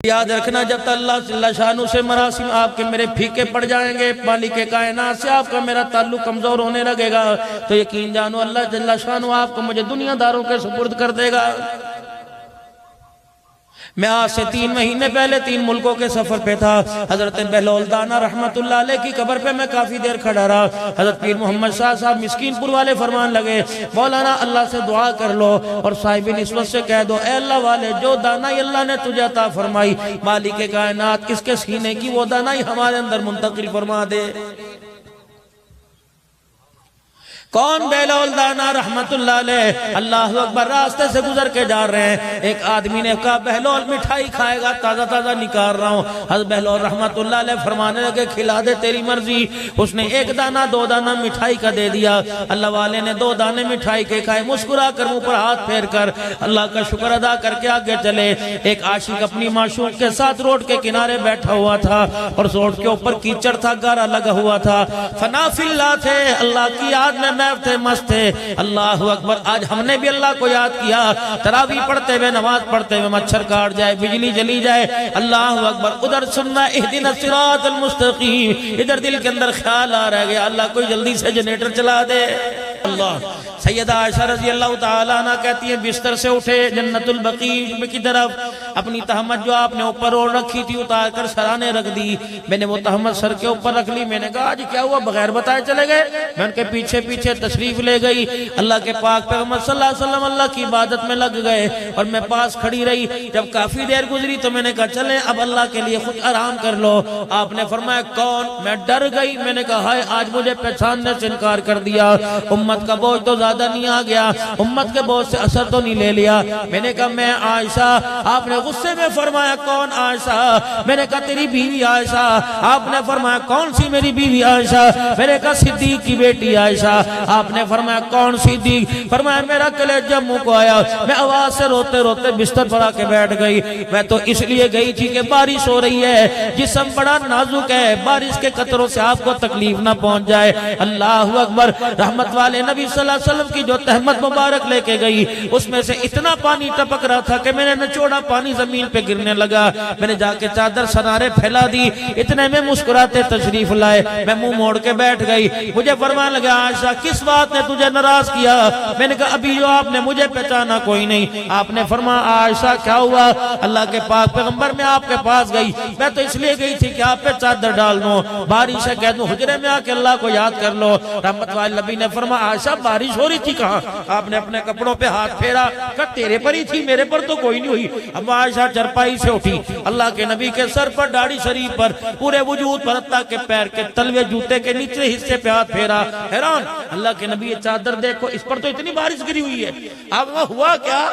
یاد رکھنا جب تک اللہ جل شانہ سے مراسم آپ کے میرے پھیکے پڑ جائیں گے، مالک کائنات سے آپ کا میرا تعلق کمزور ہونے لگے گا، تو یقین جانو اللہ جل شانہ آپ کو مجھے دنیا داروں کے سپرد کر دے گا۔ میں آج سے 3 مہینے پہلے 3 ملکوں کے سفر پہ تھا۔ حضرت بہلول دانا رحمت اللہ علیہ کی قبر پہ میں کافی دیر کھڑا رہا۔ حضرت پیر محمد شاہ صاحب مسکین پور والے فرمان لگے، مولانا اللہ سے دعا کر لو اور صاحب نسبت سے کہہ دو، اے اللہ والے جو دانائی اللہ نے تجھے عطا فرمائی، مالک کائنات اس کے سینے کی وہ دانائی ہمارے اندر منتقل فرما دے۔ کون بہلول دانا رحمت اللہ علیہ؟ اللہ اکبر، راستے سے گزر کے جا رہے ہیں، ایک آدمی نے کہا بہلول مٹھائی کھائے گا؟ تازہ تازہ نکال رہا ہوں۔ حضرت بہلول رحمت اللہ علیہ فرمانے لگے کھلا دے تیری مرضی۔ اس نے 1 دانہ 2 دانہ مٹھائی کا دے دیا۔ اللہ والے نے 2 دانے مٹھائی کے کھائے، مسکرا کر منہ پر ہاتھ پھیر کر اللہ کا شکر ادا کر کے آگے چلے۔ ایک عاشق اپنی معشوق کے ساتھ روڈ کے کنارے بیٹھا ہوا تھا اور روڈ کے اوپر کیچڑ تھا، گارا لگا ہوا تھا، فنا فی اللہ تھے، اللہ کی یاد میں محو تھے، مست تھے۔ اللہ اکبر، آج ہم نے بھی اللہ کو یاد کیا، تراویح پڑھتے ہوئے، نماز پڑھتے ہوئے مچھر کاٹ جائے، بجلی جلی جائے، اللہ اکبر، ادھر سننا اہدنا الصراط المستقیم، ادھر دل کے اندر خیال آ رہا ہے کہ اللہ کوئی جلدی سے جنریٹر چلا دے۔ اللہ سیدہ عائشہ رضی اللہ تعالیٰ عنہ کہتی ہیں بستر سے اٹھے جنت البقیع کی طرف، اپنی تہمت جو آپ نے اوپر اوڑھ رکھی تھی اتار کر سرانے رکھ دی۔ میں نے وہ تہمت سر کے اوپر رکھ لی، میں نے کہا آج کیا ہوا؟ بغیر بتائے چلے گئے۔ میں ان کے پیچھے پیچھے تشریف لے گئی، اللہ کے پاک پیغمبر صلی اللہ علیہ وسلم اللہ کی عبادت میں لگ گئے اور میں پاس کھڑی رہی۔ جب کافی دیر گزری تو میں نے کہا چلیں اب اللہ کے لیے خود آرام کر لو۔ آپ نے فرمایا کون؟ میں ڈر گئی، میں نے کہا ہائے آج مجھے پہچاننے سے انکار کر دیا، امت کا بوجھ تو زیادہ نہیں آ گیا، امت کے بوجھ سے اثر تو نہیں لے لیا۔ میں نے کہا میں عائشہ۔ آپ نے غصے میں فرمایا کون عائشہ؟ میں نے کہا تیری بیوی عائشہ۔ آپ نے فرمایا کون سی میری بیوی عائشہ؟ میں نے کہا صدیق کی بیٹی عائشہ۔ آپ نے فرمایا کون صدیق؟ فرمایا میرا کلیجہ منہ کو آیا، میں آواز سے روتے روتے بستر پر آ کے بیٹھ گئی۔ میں تو اس لیے گئی تھی کہ بارش ہو رہی ہے، جسم بڑا نازک ہے، بارش کے قطروں سے آپ کو تکلیف نہ پہنچ جائے۔ اللہ اکبر، رحمت والے نبی صلی اللہ علیہ وسلم کی جو تہمت مبارک لے کے گئی اس میں سے اتنا پانی ٹپک رہا تھا کہ میں نے نچوڑا پانی زمین پہ گرنے لگا۔ میں نے جا کے چادر سنارے پھیلا دی، اتنے میں مسکراتے تشریف لائے، میں منہ موڑ کے بیٹھ گئی۔ مجھے فرمانے لگا عائشہ کس بات نے تجھے ناراض کیا؟ میں نے کہا ابھی جو آپ نے مجھے پہچانا کوئی نہیں۔ آپ نے فرمایا عائشہ کیا ہوا؟ اللہ کے پاک پیغمبر میں آپ کے پاس گئی، میں تو اس لیے گئی تھی کہ آپ پہ چادر ڈال دوں، بارش ہے کہہ دوں حجرے میں آ کے اللہ کو یاد کر لو۔ رحمت والے نبی نے فرمایا عائشہ بارش ہو رہی تھی کہاں؟ آپ نے اپنے کپڑوں پہ ہاتھ پھیرا، کہا تیرے پر ہی تھی، میرے پر تو کوئی نہیں ہوئی۔ اب عائشہ چرپائی سے اٹھی، اللہ کے نبی کے سر پر، داڑھی شریف پر، پورے وجود پر، حتیٰ کے پیر کے تلوے جوتے کے نیچے حصے پہ ہاتھ پھیرا۔ حیران، اللہ کے نبی یہ چادر دیکھو، اس پر تو اتنی بارش گری ہوئی ہے، اب وہ ہوا کیا؟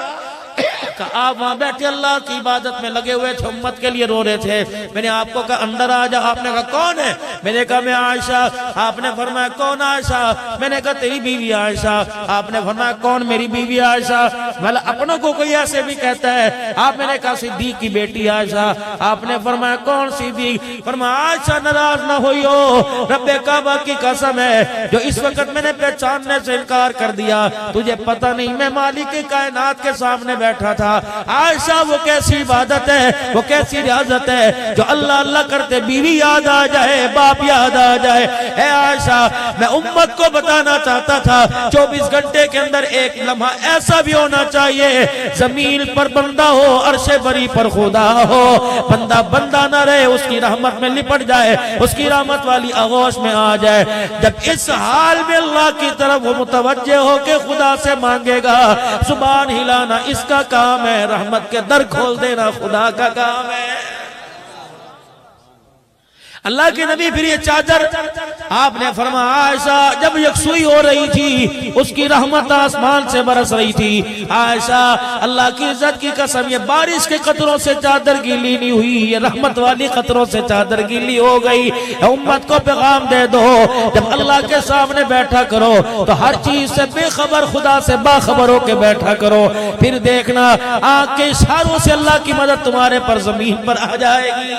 آپ وہاں بیٹھے اللہ کی عبادت میں لگے ہوئے تھے، امت کے لیے رو رہے تھے۔ میں نے آپ کو کہا اندر آ جا، آپ نے کہا کون ہے؟ میں نے کہا میں عائشہ۔ آپ نے فرمایا کون عائشہ؟ میں نے کہا تیری بیوی عائشہ۔ آپ نے فرمایا کون میری بیوی عائشہ؟ بھلا اپنوں کو کوئی ایسے بھی کہتا ہے؟ آپ میں نے کہا صدیق کی بیٹی عائشہ۔ آپ نے فرمایا کون صدیق؟ فرمایا عائشہ ناراض نہ ہوئی ہو، رب کعبہ کی قسم ہے جو اس وقت میں نے پہچاننے سے انکار کر دیا، تجھے پتہ نہیں میں مالک کائنات کے سامنے بیٹھا تھا۔ عائشہ وہ کیسی عبادت ہے، وہ کیسی ریاضت ہے جو اللہ اللہ کرتے بیوی یاد آ جائے، باپ یاد آ جائے۔ اے عائشہ میں امت کو بتانا چاہتا تھا 24 گھنٹے کے اندر ایک لمحہ ایسا بھی ہونا چاہیے زمین پر بندہ ہو، عرش بری پر خدا ہو، بندہ بندہ نہ رہے، اس کی رحمت میں لپٹ جائے، اس کی رحمت والی آغوش میں آ جائے۔ جب اس حال میں اللہ کی طرف وہ متوجہ ہو کے خدا سے مانگے گا، زبان ہلانا اس کا کام ہے، رحمت کے در کھول دینا خدا کا کام ہے۔ اللہ کے نبی پھر یہ چادر آپ نے فرمایا عائشہ جب یکسوئی ہو رہی تھی، اس کی رحمت آسمان سے برس رہی تھی۔ عائشہ اللہ کی عزت کی قسم یہ بارش کے قطروں سے چادر گیلی نہیں ہوئی، یہ رحمت والی قطروں سے چادر گیلی ہو گئی۔ امت کو پیغام دے دو جب اللہ کے سامنے بیٹھا کرو تو ہر چیز سے بے خبر خدا سے باخبر ہو کے بیٹھا کرو، پھر دیکھنا آنکھ کے اشاروں سے اللہ کی مدد تمہارے پر زمین پر آ جائے گی۔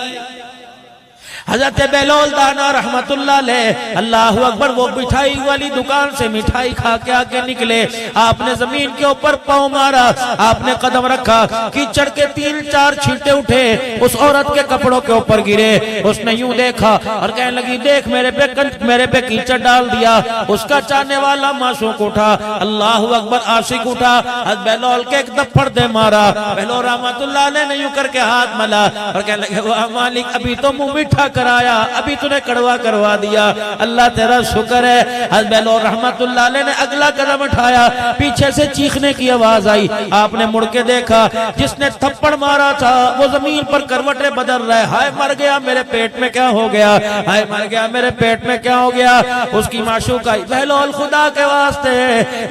حضرت بہلول دانا رحمت اللہ علیہ اللہ اکبر وہ مٹھائی والی دکان سے مٹھائی کھا کے آگے نکلے. آپ نے زمین کے اوپر پاؤں مارا, آپ نے قدم رکھا, کیچڑ کے 3-4 چھینٹے اٹھے, اس عورت کے کپڑوں کے اوپر گرے. اس نے یوں دیکھا اور کہنے لگی دیکھ میرے پہ کیچڑ ڈال دیا. اس کا چاہنے والا معشوق اٹھا, اللہ اکبر عاشق اٹھا, حضرت بہلول کے ایک دپڑ دے مارا. بہلول رحمت اللہ علیہ نے یوں کر کے ہاتھ ملا اور کہنے لگے واہ مالک ابھی تو منہ میٹھا کرایا, ابھی تو نے کڑوا کروا دیا, اللہ تیرا شکر ہے. حضرت بہلول رحمت اللہ علیہ نے اگلا قدم اٹھایا, پیچھے سے چیخنے کی آواز آئی. آپ نے مڑ کے دیکھا جس نے تھپڑ مارا تھا وہ زمین پر کروٹیں بدل رہا ہے. ہائے مر گیا میرے پیٹ میں کیا ہو گیا, ہائے مر گیا میرے پیٹ میں کیا ہو گیا. اس کی معشوق آئی, بہلول خدا کے واسطے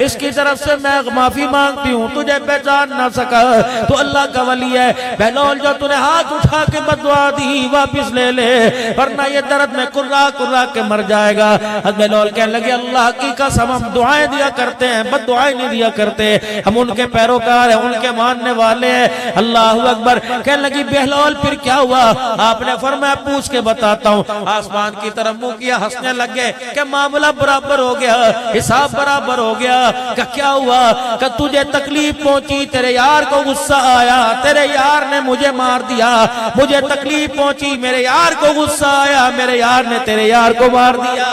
اس کی طرف سے میں معافی مانگتی ہوں, تجھے پہچان نہ سکا تو اللہ کا ولی ہے. بہلول جو تو نے ہاتھ اٹھا کے بددعا دی واپس لے لے ورنہ یہ درد میں کرا کرا کے مر جائے گا. حضرت بہلول کہنے لگے اللہ کی قسم ہم دعائیں دیا کرتے ہیں, بد دعائیں نہیں دیا کرتے, ہم ان کے پیروکار ہیں, ان کے ماننے والے ہیں. اللہ اکبر. کہنے لگی بہلول پھر کیا ہوا؟ آپ نے فرمایا پوچھ کے بتاتا ہوں. آسمان کی طرف منہ کیا, ہنسنے لگے کہ معاملہ برابر ہو گیا, حساب برابر ہو گیا. کہ کیا ہوا؟ کہ تجھے تکلیف پہنچی, تیرے یار کو غصہ آیا, تیرے یار نے مجھے مار دیا, مجھے تکلیف پہنچی, میرے یار کو غصہ آیا, میرے یار نے تیرے یار کو مار دیا.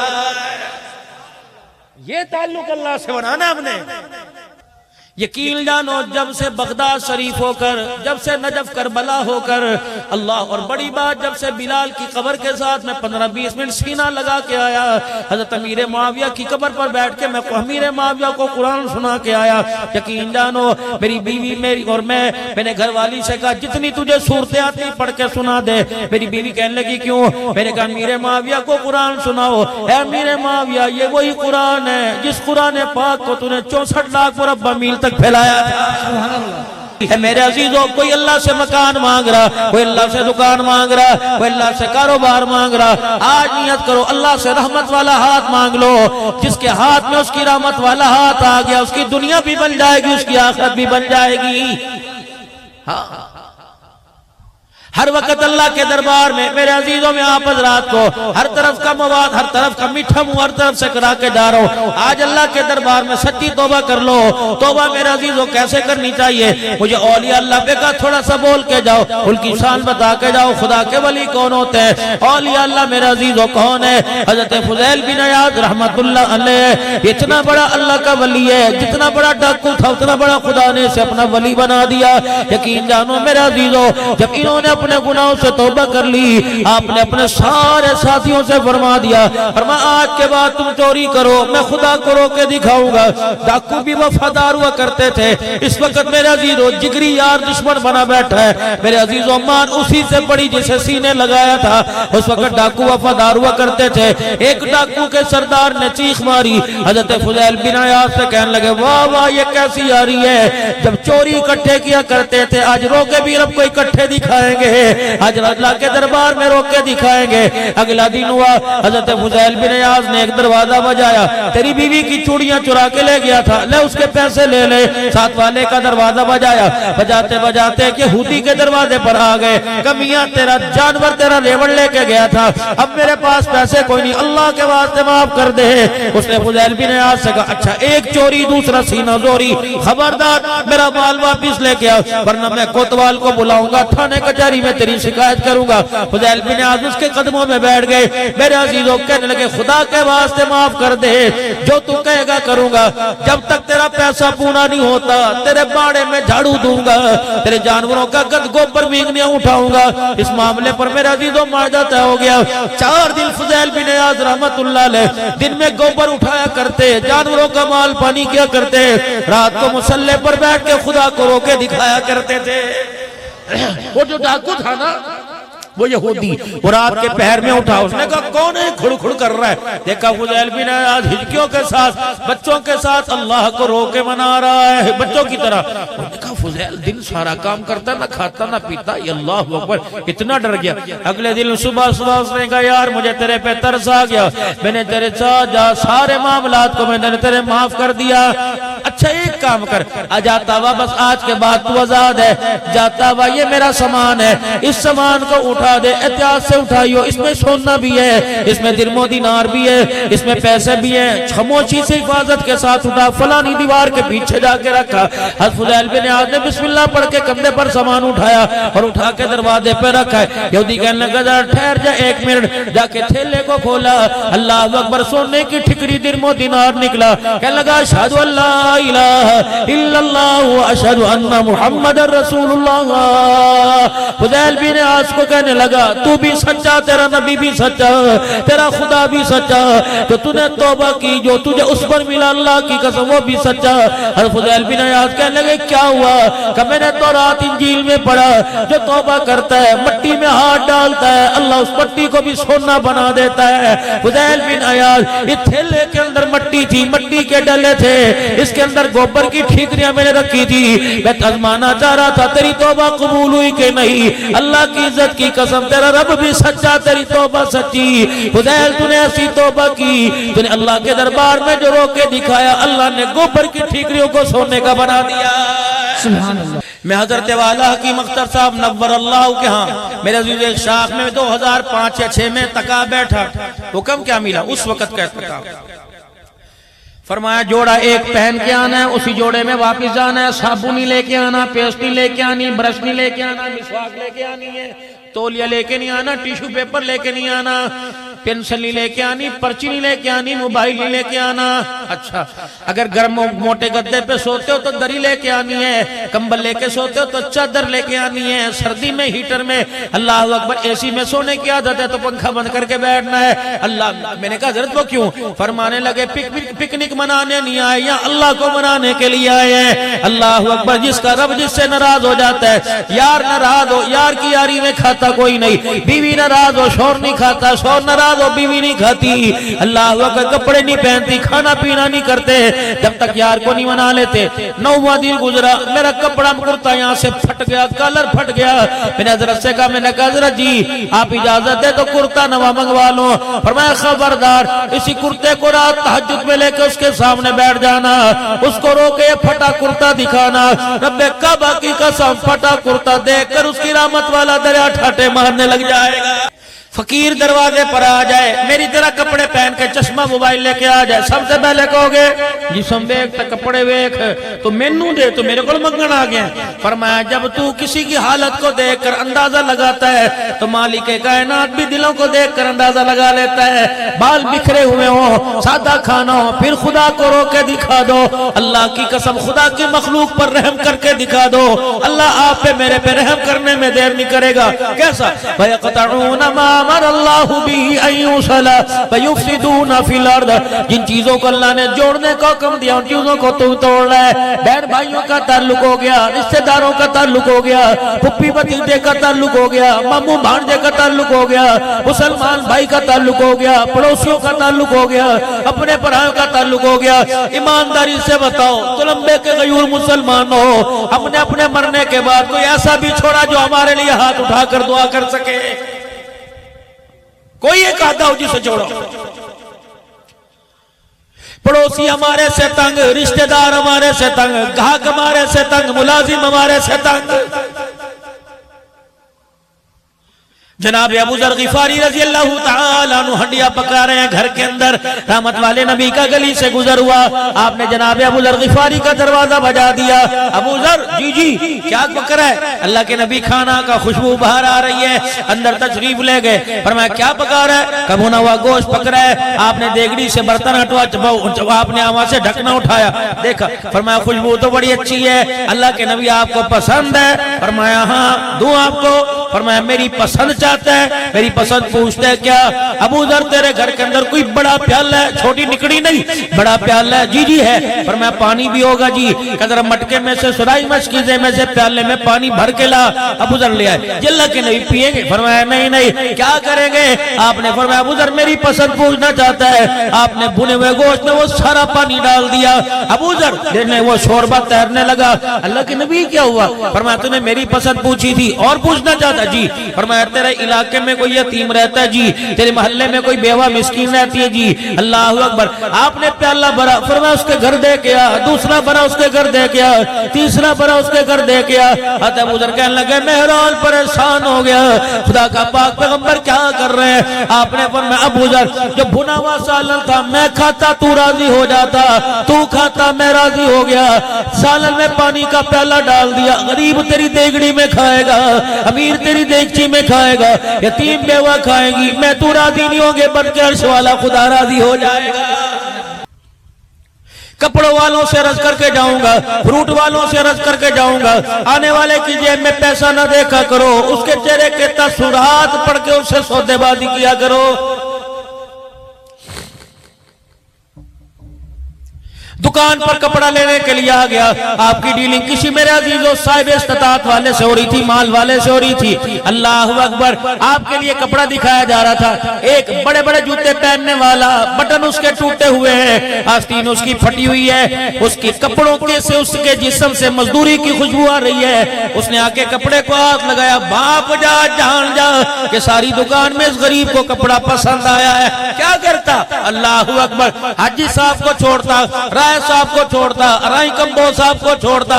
یہ تعلق اللہ سے بنانا ہم نے. یقین جانو جب سے بغداد شریف ہو کر, جب سے نجف کربلا ہو کر, اللہ اور بڑی بات جب سے بلال کی قبر کے ساتھ میں 15-20 منٹ سینہ لگا کے آیا, حضرت امیر معاویہ کی قبر پر بیٹھ کے میں امیر معاویہ کو قرآن سنا کے آیا. یقین جانو میری بیوی میری اور میں نے گھر والی سے کہا جتنی تجھے صورتیں آتی پڑھ کے سنا دے. میری بیوی کہنے لگی کیوں؟ میں نے کہا امیر معاویہ کو قرآن سناؤ. اے امیر معاویہ یہ وہی قرآن ہے جس قرآن پاک کو تو نے 64 لاکھ مربع میل تک پھیلایا تھا. میرے عزیزوں کوئی اللہ سے مکان مانگ رہا, کوئی اللہ سے دکان مانگ رہا, کوئی اللہ سے کاروبار مانگ رہا. آج نیت کرو اللہ سے رحمت والا ہاتھ مانگ لو. جس کے ہاتھ میں اس کی رحمت والا ہاتھ آ گیا اس کی دنیا بھی بن جائے گی, اس کی آخرت بھی بن جائے گی. ہر وقت اللہ کے دربار میں میرے عزیزوں میں آپ حضرات کو ہر طرف کا مواد, ہر طرف کا میٹھا منہ ہر طرف سے کرا کے جا رہا ہوں. آج اللہ کے دربار میں سچی توبہ کر لو. توبہ میرے عزیزوں کیسے کرنی چاہیے؟ مجھے اولیاء اللہ پہ کا تھوڑا سا بول کے جاؤ, ان کی شان بتا کے جاؤ. خدا کے ولی کون ہوتے ہیں؟ اولیاء اللہ میرے عزیزوں کون ہے؟ حضرت فضیل بن عیاض رحمت اللہ علیہ اتنا بڑا اللہ کا ولی ہے, جتنا بڑا ڈاکو تھا اتنا بڑا خدا نے اسے اپنا ولی بنا دیا. یقین جانو میرے عزیزوں جب انہوں نے اپنے گناہوں سے توبہ کر لی, آپ نے اپنے سارے ساتھیوں سے فرما دیا, فرمایا آج کے بعد تم چوری کرو میں خدا کو رو کے دکھاؤں گا. ڈاکو بھی وفادار ہوا کرتے تھے. اس وقت میرے عزیزوں جگری یار دشمن بنا بیٹھا ہے. میرے عزیزوں مان اسی سے پڑی جسے سینے لگایا تھا. اس وقت ڈاکو وفادار ہوا کرتے تھے. ایک ڈاکو کے سردار نے چیخ ماری, حضرت فضیل بن عیاض سے کہنے لگے واہ واہ یہ کیسی یاری ہے, جب چوری اکٹھے کیا کرتے تھے آج رو کے بھی رب کو اکٹھے دکھائیں گے, آج اللہ کے دربار میں روک کے دکھائیں گے. اگلا دن ہوا حضرت فضیل بن عیاض نے ایک دروازہ بجایا, تیری بیوی کی چوڑیاں چرا کے لے گیا تھا, لے اس کے پیسے لے لے. ساتھ والے کا دروازہ بجایا, بجاتے بجاتے یہودی کے دروازے پر آ گئے, کمیاں تیرا جانور تیرا ریوڑ لے کے گیا تھا, اب میرے پاس پیسے کوئی نہیں, اللہ کے واسطے معاف کر دے. اس نے فضیل بن عیاض سے کہا اچھا ایک چوری دوسرا سینہ زوری, خبردار میرا مال واپس لے کے آ ورنہ میں کوتوال کو بلاؤں گا, تھانے کچہری میں تیری شکایت کروں گا. فضیل بن عیاض اس کے قدموں میں بیٹھ گئے. میرے عزیزوں کہنے لگے خدا کے واسطے معاف کر دے, جو تو کہے گا کروں گا. جب تک تیرا پیسہ پورا نہیں ہوتا تیرے باڑے میں جھاڑو دوں گا, تیرے جانوروں کا گد گوبر مینگنیاں اٹھاؤں گا. اس معاملے پر میرے عزیزوں معاہدہ طے ہو گیا. 4 دن فضیل بن عیاض رحمت اللہ علیہ دن میں گوبر اٹھایا کرتے, جانوروں کا مال پانی کیا کرتے, رات کو مصلے پر بیٹھ کے خدا کو رو کے دکھایا کرتے تھے. وہ جو ڈاکو تھا نا وہ یہودی, وہ رات کے پہر میں اٹھا, اس نے کہا کون ہے کھڑ کھڑ کر رہا ہے؟ دیکھا فضیل بن عیاض ہجکیوں کے ساتھ بچوں کے ساتھ اللہ کو رو کے منا رہا ہے بچوں کی طرح. انہوں نے کہا فضیل دن سارا کام کرتا نہ کھاتا نہ پیتا، یا اللہ اکبر، اتنا ڈر گیا۔ اگلے دن صبح اس نے کہا یار مجھے تیرے پہ ترس آ گیا، میں نے تیرے ساتھ سارے معاملات کو میں نے تیرے معاف کر دیا۔ اچھا ایک کام کر، جاتا ہوا بس آج کے بعد تو آزاد ہے، جاتا ہوا یہ میرا سامان ہے، اس سامان کو اٹھا دے، احتیاط سے اٹھائیو، اس میں سونا بھی ہے، اس میں درم و دینار بھی ہے، اس میں پیسے بھی ہیں، خاموشی سے حفاظت کے ساتھ اٹھا، فلانی دیوار کے پیچھے جا کے رکھا۔ حضرت فضیل بن عیاض نے بسم اللہ پڑھ کے کندھے پر سامان اٹھایا اور اٹھا کے دروازے پہ رکھا ہے۔ یہودی کہنے لگا ذرا ٹھہر جا ایک منٹ، جا کے تھیلے کو کھولا، اللہ اکبر، سونے کی ٹھکری درم و دینار نکلا۔ کہنے لگا اشہد ان لا الہ الا اللہ واشہد ان محمد رسول اللہ۔ فضیل بن عیاض کو کہنے لگا تو بھی سچا، تیرا نبی بھی سچا، تیرا خدا بھی سچا، تو تو نے توبہ کی جو تجھے اس پر ملا اللہ کی قسم وہ بھی سچا۔ حضرت فضیل بن عیاض کہنے لگے کیا ہوا؟ کہ میں نے تورات انجیل میں پڑھا جو توبہ کرتا ہے مٹی میں ہاتھ ڈالتا ہے اللہ اس مٹی کو بھی سونا بنا دیتا ہے۔ فضیل بن عیاض یہ تھیلے کے اندر مٹی تھی، مٹی کے ڈلے تھے، اس کے اندر گوبر کی ٹھیکریاں میں نے رکھی تھی، میں آزمانا چاہ رہا تھا تیری توبہ قبول ہوئی کہ نہیں، اللہ کی عزت کی قسم تیرا رب بھی سچا، تیری توبہ سچی۔ فضیل تو نے ایسی توبہ کی، تو نے اللہ کے دربار میں جو رو کے دکھایا اللہ نے گوبر کی ٹھیکریوں کو سونے کا بنا دیا۔ سبحان اللہ۔ میں حضرت والا کی مختار صاحب نور اللہ کے ہاں میرے عزیز ایک شاخ میں 2005 یا 6 میں تکا بیٹھا، حکم کیا ملا اس وقت کا تکا؟ فرمایا جوڑا ایک پہن کے آنا ہے، اسی جوڑے میں واپس جانا ہے، صابونی لے کے آنا، پیسٹی لے کے آنی، برش نہیں لے کے آنا، مسواک لے کے آنی ہے، تولیہ لے کے نہیں آنا، ٹیشو پیپر لے کے نہیں آنا، پینسل نہیں لے کے آنی، پرچی نہیں لے کے آنی، موبائل نہیں لے کے آنا۔ اچھا اگر گرم موٹے گدے پہ سوتے ہو تو دری لے کے آنی ہے، کمبل لے کے سوتے ہو تو چادر لے کے آنی ہے، سردی میں ہیٹر میں اللہ اکبر اے سی میں سونے کی عادت ہے تو پنکھا بند کر کے بیٹھنا ہے۔ اللہ میں نے کہا حضرت وہ کیوں؟ فرمانے لگے پکنک منانے نہیں آئے، یا اللہ کو منانے کے لیے آئے ہیں۔ اللہ اکبر، جس کا رب جس سے ناراض ہو جاتا ہے، یار ناراض ہو یار کی یاری میں کھاتا کوئی نہیں، بیوی ناراض ہو شور نہیں کھاتا، شور ناراض ہو بیوی نہیں کھاتی، اللہ اکبر کپڑے نہیں پہنتی، کھانا پینا نہیں کرتے جب تک یار کو نہیں منا لیتے۔ 9واں دن گزرا، میرا کپڑا کرتا یہاں سے پھٹ گیا، کالر پھٹ گیا، میں نے حضرت سے کہا، میں نے کہا حضرت جی آپ اجازت دے تو کرتا نوا منگوا لو۔ فرمایا خبردار اسی کرتے کو رات تہجد میں لے کے اس کے سامنے بیٹھ جانا، اس کو رو کے پھٹا کرتا دکھانا، رب کعبہ کی قسم پھٹا کرتا دیکھ کر اس کی رحمت والا دریا ٹھاٹے مارنے لگ جائے گا۔ فقیر دروازے پر آ جائے، میری طرح کپڑے پہن کے چشمہ موبائل لے کے آ جائے، سب سے پہلے کہو گے جسم دیکھ تا کپڑے ویکھ تو مینوں دے تو میرے کو منگن آ گیا۔ فرمایا جب تو کسی کی حالت کو دیکھ کر اندازہ لگاتا ہے تو مالک کائنات بھی دلوں کو دیکھ کر اندازہ لگا لیتا ہے۔ بال بکھرے ہوئے ہوں، سادہ کھانا ہو، پھر خدا کو رو کے دکھا دو، اللہ کی قسم خدا کی مخلوق پر رحم کر کے دکھا دو، اللہ آپ پہ میرے پہ رحم کرنے میں دیر نہیں کرے گا۔ کیسا؟ وَيَقْطَعُونَ مَا امر اللہ به ان یوصل فیفسدون فی الارض، جن چیزوں کو اللہ نے جوڑنے کا حکم دیا ان چیزوں کو تو توڑ رہا ہے۔ بہن بھائیوں کا تعلق ہو گیا، رشتہ داروں کا تعلق ہو گیا، پھپھی بھتیجے کا تعلق ہو گیا، ماموں بھانجے کا تعلق ہو گیا، مسلمان بھائی کا تعلق ہو گیا، پڑوسیوں کا تعلق ہو گیا، اپنے پرایوں کا تعلق ہو گیا۔ ایمانداری سے بتاؤ تو لمبے کے غیور مسلمان ہو، ہم نے اپنے مرنے کے بعد کوئی ایسا بھی چھوڑا جو ہمارے لیے ہاتھ اٹھا کر دعا کر سکے؟ کوئی ایک آدھا ہو جسے چھوڑو۔ پڑوسی ہمارے سے تنگ، رشتہ دار ہمارے سے تنگ، گاہک ہمارے سے تنگ، ملازم ہمارے سے تنگ۔ جناب ابو ذر غفاری رضی اللہ تعالیٰ عنہ ہنڈیا پکا رہے ہیں گھر کے اندر، رحمت والے نبی کا گلی سے گزر ہوا، آپ نے جناب ابو ذر غفاری کا دروازہ بجا دیا۔ ابو ذر جی کیا پک رہا ہے؟ اللہ کے نبی کھانا کا خوشبو باہر آ رہی ہے، اندر تشریف لے گئے۔ فرمایا کیا پکا رہا ہے؟ کہ بھنا ہوا گوشت پک رہا ہے۔ آپ نے دیگڑی سے برتن ہٹوا، آپ نے آواز سے ڈھکنا اٹھایا، دیکھا، فرمایا خوشبو تو بڑی اچھی ہے، اللہ کے نبی آپ کو پسند ہے؟ فرمایا ہاں دوں آپ کو؟ فرمایا میری پسند چاہتا ہے, میری پسند پوچھتا ہے کیا؟ ابو ذر تیرے گھر کے اندر کوئی بڑا پیالہ ہے, چھوٹی نکڑی نہیں, بڑا پیالہ ہے؟ جی جی ہے. فرمایا پانی بھی ہوگا جی. کہ ذرا مٹکے میں سے سرائی مشکیزے میں سے پیالے میں پانی بھر کے لا. ابو ذر لے آئے. جی اللہ کے نبی پیئیں گے؟ فرمایا نہیں نہیں. کیا کریں گے؟ آپ نے فرمایا ابو ذر میری پسند پوچھنا چاہتا ہے. آپ نے بھنے ہوئے گوشت میں وہ سارا پانی ڈال دیا. ابو ذر دیکھنے وہ شوربہ تیرنے لگا. اللہ کے نبی کیا ہوا؟ فرمایا تو نے میری پسند پوچھی تھی اور پوچھنا چاہتا؟ جی. فرمایا تیرے علاقے میں کوئی یتیم رہتا ہے؟ جی. تیرے محلے میں کوئی بیوہ مسکین رہتی ہے؟ جی. اللہ اکبر. آپ نے پیالہ بھرا, فرمایا اس کے گھر دے کے آ. دوسرا بھرا اس کے گھر دے کے آ. تیسرا بھرا اس کے گھر دے کے آ. ابو ذر کہنے لگے مہران پریشان ہو گیا, خدا کا پاک پیغمبر کیا کر رہے ہیں؟ آپ نے فرمایا ابو ذر جو بھنا ہوا سالن تھا میں کھاتا تو راضی ہو جاتا, تو کھاتا میں راضی ہو گیا. سالن میں پانی کا پیالہ ڈال دیا. غریب تیری دیگڑی میں کھائے گا, امیر تیری دیگچی میں کھائے گا, یتیم بیوہ کھائے گی, میں تو راضی نہیں ہوگے بلکہ عرش والا خدا راضی ہو جائے گا. کپڑوں والوں سے عرض کر کے جاؤں گا, فروٹ والوں سے عرض کر کے جاؤں گا, آنے والے کی جیب میں پیسہ نہ دیکھا کرو, اس کے چہرے کے تاثرات پڑھ کے اس سے سودے بازی کیا کرو. دکان پر کپڑا لینے کے لیے آ گیا. آپ کی ڈیلنگ کسی میرے عزیزوں صاحب استطاعت والے سے ہو رہی تھی, مال والے سے ہو رہی تھی. اللہ اکبر. آپ کے لیے کپڑا دکھایا جا رہا تھا. ایک بڑے بڑے جوتے پہننے والا, بٹن اس کے ٹوٹے ہوئے ہیں, آستین اس کی پھٹی ہوئی ہے, اس کی کپڑوں کے سے اس کے جسم سے مزدوری کی خوشبو آ رہی ہے. اس نے آ کے کپڑے کو ہاتھ لگایا. باپ جا جان جا کہ ساری دکان میں اس غریب کو کپڑا پسند آیا ہے. کیا کرتا؟ اللہ اکبر. حاجی صاحب کو چھوڑتا, رائے صاحب کو چھوڑتا, رائی کمبو صاحب کو چھوڑتا,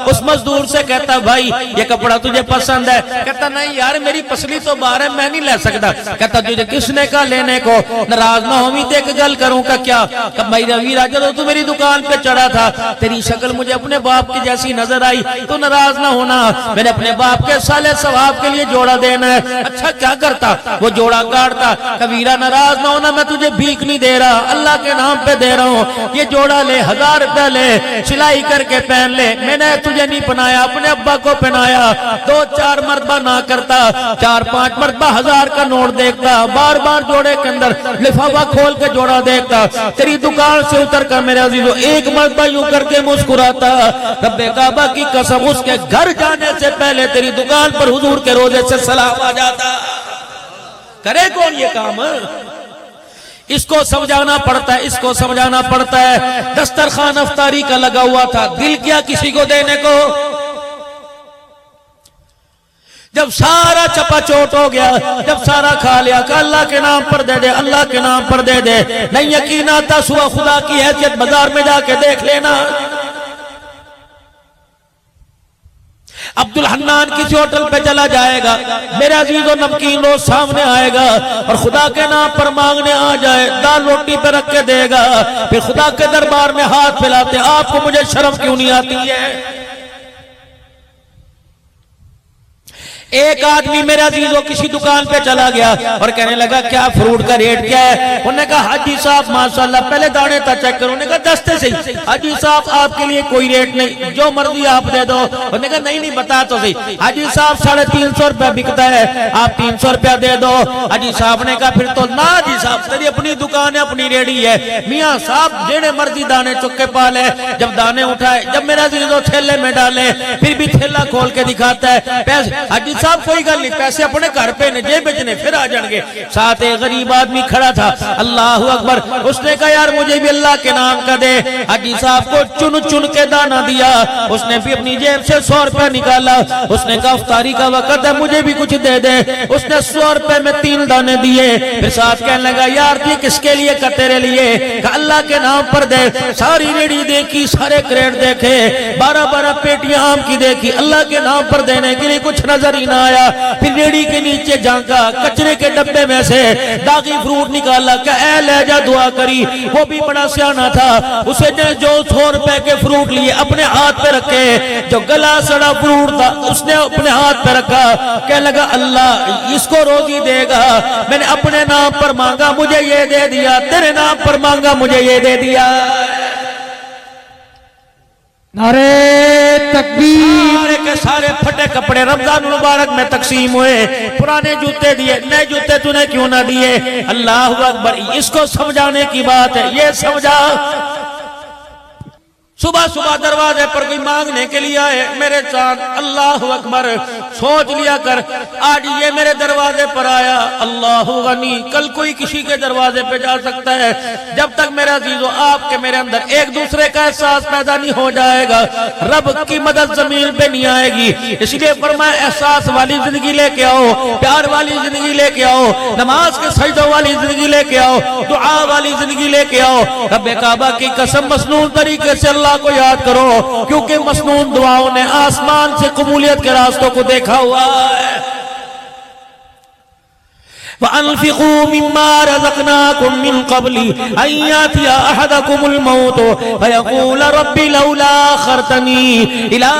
اس مزدور سے کہتا بھائی یہ کپڑا تجھے پسند ہے؟ کہتا نہیں یار میری پسلی تو باہر ہے, میں نہیں لے سکتا. کہتا تجھے کس نے کہا لینے کو؟ ناراض نہ ہوئی تے ایک گل کروں کا کیا؟ کہ بھائی روی راجہ تو میری دکان پہ چڑھا تھا, تیری شکل مجھے اپنے باپ کی جیسی نظر آئی, تو ناراض نہ ہونا, میں نے اپنے باپ کے صالح ثواب کے لیے جوڑا دینا ہے. اچھا کیا کرتا؟ وہ جوڑا کاٹتا. کبیرہ ناراض نہ ہونا, میں تجھے بھیک نہیں دے رہا, اللہ کے نام پہ دے رہا ہوں, یہ جوڑا لے, 1000 روپے لے, سلائی کر کے پہن لے, میں نے تجھے نہیں پہنایا, اپنے ابا کو پہنایا. 2-4 مرتبہ نہ کرتا, 4-5 مرتبہ 1000 کا نوٹ دیکھتا, بار بار جوڑے کے اندر لفافہ کھول کے جوڑا دیکھتا. تیری دکان سے اتر کر میرے عزیزو ایک مرتبہ یوں کر کے مسکراتا. رب کعبہ کی قسم اس کے گھر جانے سے پہلے تیری دکان پر حضور کے روزے سے سلام آ جاتا. کرے کون یہ کام؟ اس کو سمجھانا پڑتا ہے, اس کو سمجھانا پڑتا ہے. دسترخوان افطاری کا لگا ہوا تھا, دل کیا کسی کو دینے کو. جب سارا چپا چوٹ ہو گیا, جب سارا کھا لیا, کہ اللہ کے نام پر دے دے, اللہ کے نام پر دے دے. نہیں یقین آتا صبح خدا کی حیثیت بازار میں جا کے دیکھ لینا. عبد الحنان کسی ہوٹل پہ چلا جائے گا, میرے عزیز و نمکین روز سامنے آئے گا, اور خدا کے نام پر مانگنے آ جائے, دال روٹی پہ رکھ کے دے گا, پھر خدا کے دربار میں ہاتھ پھیلاتے, آپ کو مجھے شرم کیوں نہیں آتی ہے؟ ایک آدمی میرے عزیزوں کسی دکان پہ چلا گیا اور کہنے لگا کیا فروٹ کا ریٹ کیا ہے؟ انہوں نے کہا حاجی صاحب ماشاءاللہ پہلے دانے تا چیک کرو. انہوں نے کہا دستے سے ہی. حاجی صاحب آپ کے لیے کوئی ریٹ نہیں, جو مرضی آپ دے دو. انہوں نے کہا نہیں نہیں بتا تو صحیح. حاجی صاحب 350 روپے بکتا ہے, آپ 300 روپیہ دے دو. حاجی صاحب نے کہا پھر تو نہ حاجی صاحب تیری اپنی دکان ہے, اپنی ریڑی ہے, میاں صاحب جیڑے مرضی دانے چکے پالے. جب دانے اٹھائے, جب میرا عزیزوں تھیلے میں ڈالے, پھر بھی تھیلا کھول کے دکھاتا ہے پیسے. حاجی صاحب کوئی گل نہیں, پیسے اپنے گھر پہ نے جیب بچنے پھر آ جائیں گے. ساتھ ایک غریب آدمی کھڑا تھا, اللہ اکبر. اس نے کہا یار مجھے بھی اللہ کے نام کا دے. حاجی صاحب کو چن چن کے دانا دیا. اس نے بھی اپنی جیب سے 100 روپے نکالا. اس نے کہا افطاری کا وقت ہے, مجھے بھی کچھ دے دے. اس نے 100 روپے میں 3 دانے دیے. پھر ساتھ کہنے لگا یار یہ کس کے لیے؟ کہ تیرے لیے. کہ اللہ کے نام پر دے. ساری ریڑی دیکھی, سارے کریٹ دیکھے, 12 پیٹیاں آم کی دیکھی, اللہ کے نام پر دینے کے لیے کچھ نظر ہی نہ آیا. پھر ریڑی کے نیچے جھانکا, کچرے کے ڈبے میں سے داغی فروٹ نکالا. کہ اے لے جا دعا کری. وہ بھی بڑا سیانہ تھا, اسے نے جو 100 روپے کے فروٹ لیے اپنے ہاتھ پہ رکھے, جو گلا سڑا فروٹ تھا اس نے اپنے ہاتھ پہ رکھا. کہنے لگا اللہ اس کو روزی دے گا, میں نے اپنے نام پر مانگا مجھے یہ دے دیا, تیرے نام پر مانگا مجھے یہ دے دیا. نعرہ تکبیر کے سارے پھٹے کپڑے رمضان المبارک میں تقسیم ہوئے، پرانے جوتے دیے، نئے جوتے تو نے کیوں نہ دیے؟ اللہ اکبر، اس کو سمجھانے کی بات ہے، یہ سمجھا۔ صبح صبح دروازے پر کوئی مانگنے کے لیے آئے، میرے چاند اللہ اکبر، سوچ لیا کر آج یہ میرے دروازے پر آیا، اللہ غنی، کل کوئی کسی کے دروازے پہ جا سکتا ہے۔ جب تک میرے عزیزو آپ کے میرے اندر ایک دوسرے کا احساس پیدا نہیں ہو جائے گا، رب کی مدد زمین پہ نہیں آئے گی۔ اس لیے فرمایا احساس والی زندگی لے کے آؤ، پیار والی زندگی لے کے آؤ، نماز کے سجدوں والی زندگی لے کے آؤ، دعا والی زندگی لے کے آؤ۔ رب کعبہ کی قسم مسنون طریقے سے اللہ کو یاد کرو، کیونکہ مسنون دعاؤں نے آسمان سے قبولیت کے راستوں کو دیکھا ہوا ہے۔ وَأَنفِقُوا مِمَّا رَزَقْنَاكُم مِّن قَبْلِ أَن يَأْتِيَ أَحَدَكُمُ الْمَوْتُ فَيَقُولَ رَبِّ لَوْلَا أَخَّرْتَنِي إِلَىٰ